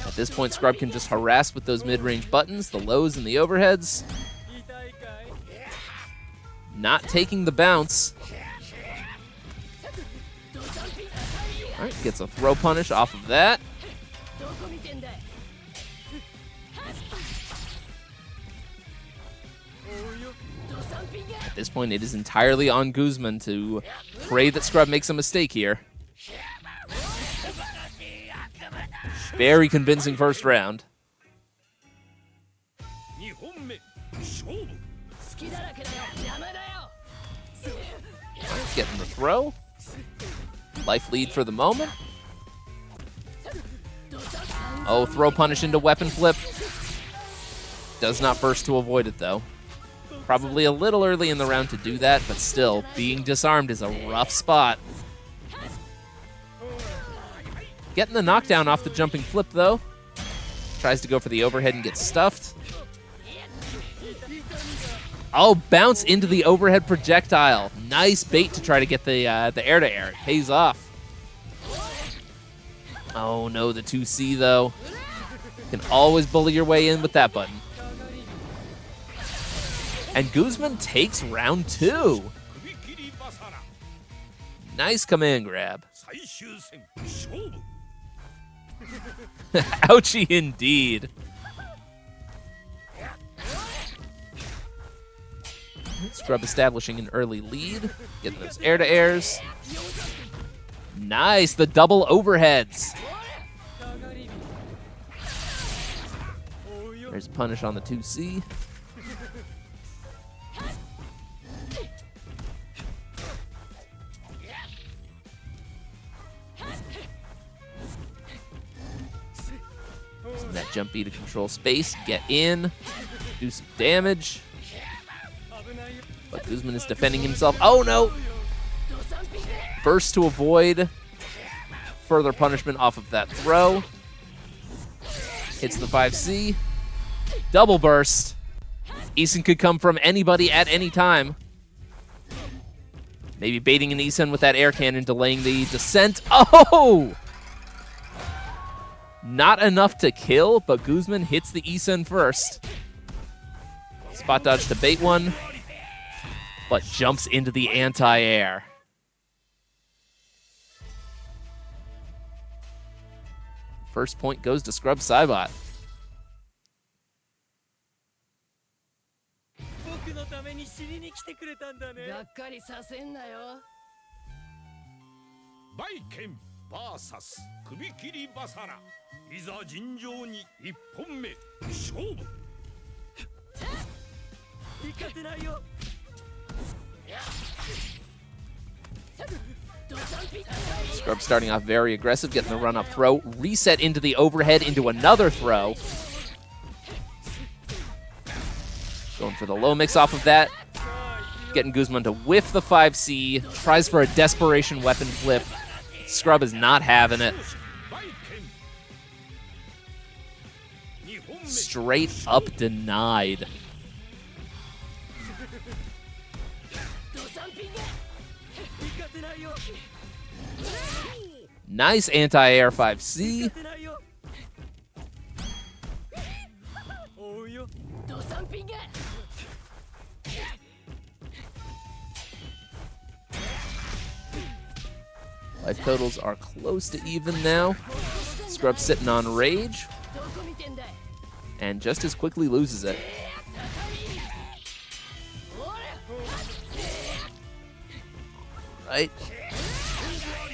At this point, Scrub can just harass with those mid-range buttons, the lows and the overheads. Not taking the bounce. All right, gets a throw punish off of that. At this point, it is entirely on Guzman to pray that Scrub makes a mistake here. Very convincing first round. Getting the throw. Life lead for the moment. Oh, throw punish into weapon flip. Does not burst to avoid it, though. Probably a little early in the round to do that, but still, being disarmed is a rough spot. Getting the knockdown off the jumping flip, though. Tries to go for the overhead and gets stuffed. Oh, bounce into the overhead projectile. Nice bait to try to get the air-to-air. It pays off. Oh, no, the 2C, though. You can always bully your way in with that button. And Guzman takes round 2. Nice command grab. Ouchie indeed. Scrub establishing an early lead. Getting those air-to-airs. Nice, the double overheads. There's punish on the 2C. Using that jump B to control space, get in, do some damage. But Guzman is defending himself. Oh no! Burst to avoid further punishment off of that throw. Hits the 5C. Double burst. Eason could come from anybody at any time. Maybe baiting an Eason with that air cannon, delaying the descent. Oh! Not enough to kill, but Guzman hits the Eason first. Spot dodge to bait one, but jumps into the anti-air. First point goes to Scrub Saibot. Baiken vs 首切りバサラいざ尋常に1本目勝負行かせないよ Scrub starting off very aggressive, getting the run-up throw, reset into the overhead into another throw. Going for the low mix off of that. Getting Guzman to whiff the 5C, tries for a desperation weapon flip. Scrub is not having it. Straight up denied. Nice anti-air 5C. Life totals are close to even now. Scrub sitting on rage. And just as quickly loses it. Right.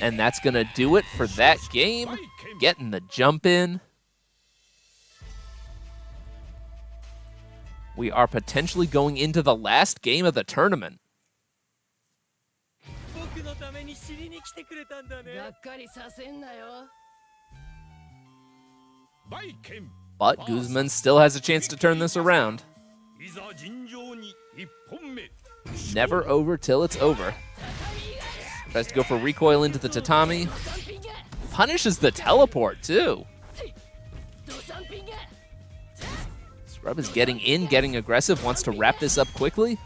And that's going to do it for that game. Getting the jump in. We are potentially going into the last game of the tournament. But Guzman still has a chance to turn this around. Never over till it's over. Tries to go for recoil into the tatami. Punishes the teleport, too. Scrub is getting in, getting aggressive, wants to wrap this up quickly.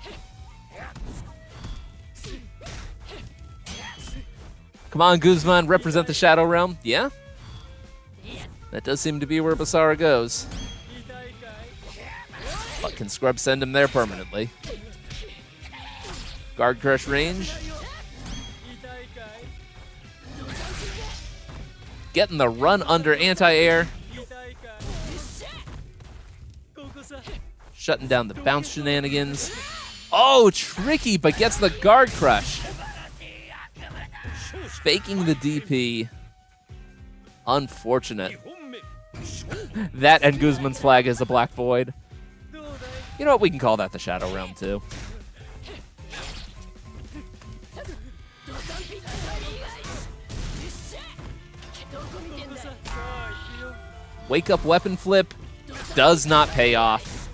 Come on, Guzman, represent the Shadow Realm. Yeah? That does seem to be where Basara goes. But can Scrub send him there permanently? Guard crush range. Getting the run under anti-air. Shutting down the bounce shenanigans. Oh, tricky, but gets the guard crush. Faking the DP. Unfortunate. That and Guzman's flag is a black void. You know what? We can call that the Shadow Realm, too. Wake up weapon flip does not pay off.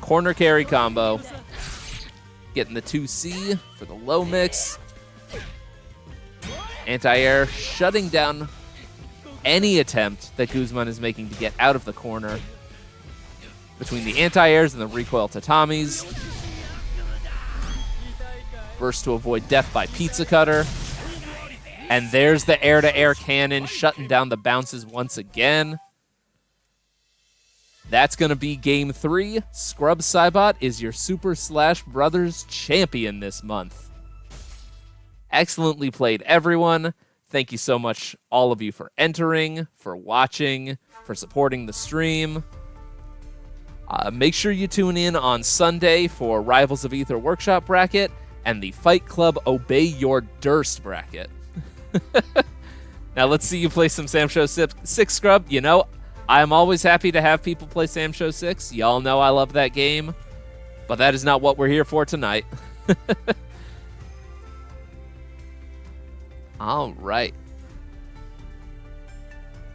Corner carry combo. Getting the 2C for the low mix. Anti-air shutting down any attempt that Guzman is making to get out of the corner. Between the anti-airs and the recoil tatamis. Burst to avoid death by Pizza Cutter. And there's the air-to-air cannon shutting down the bounces once again. That's going to be game 3. Scrub Saibot is your Super Slash Brothers champion this month. Excellently played, everyone. Thank you so much, all of you, for entering, for watching, for supporting the stream. Make sure you tune in on Sunday for Rivals of Aether Workshop bracket and the Fight Club Obey Your Durst bracket. Now let's see you play some Sam Show 6, Scrub. You know, I'm always happy to have people play Sam Show 6. Y'all know I love that game. But that is not what we're here for tonight. All right.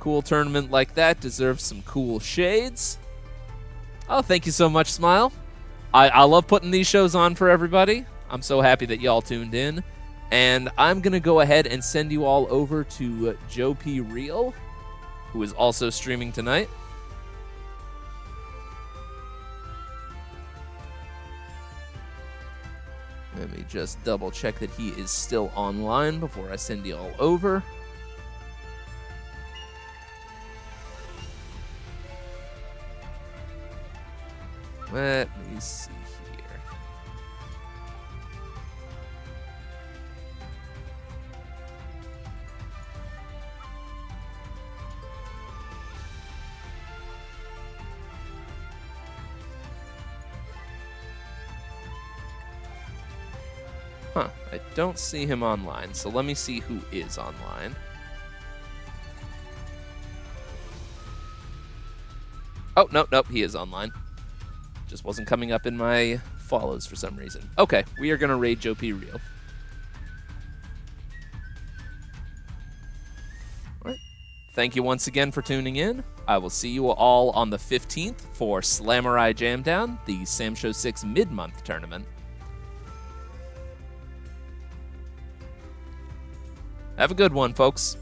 Cool tournament like that deserves some cool shades. Oh, thank you so much, Smile. I love putting these shows on for everybody. I'm so happy that y'all tuned in. And I'm going to go ahead and send you all over to Joe P. Real, who is also streaming tonight. Let me just double check that he is still online before I send you all over. Let me see here. Huh, I don't see him online, so let me see who is online. Oh, nope, he is online. Just wasn't coming up in my follows for some reason. Okay, we are going to raid Joe P. Real. All right. Thank you once again for tuning in. I will see you all on the 15th for Slamurai Jamdown, the Sam Show 6 mid-month tournament. Have a good one, folks.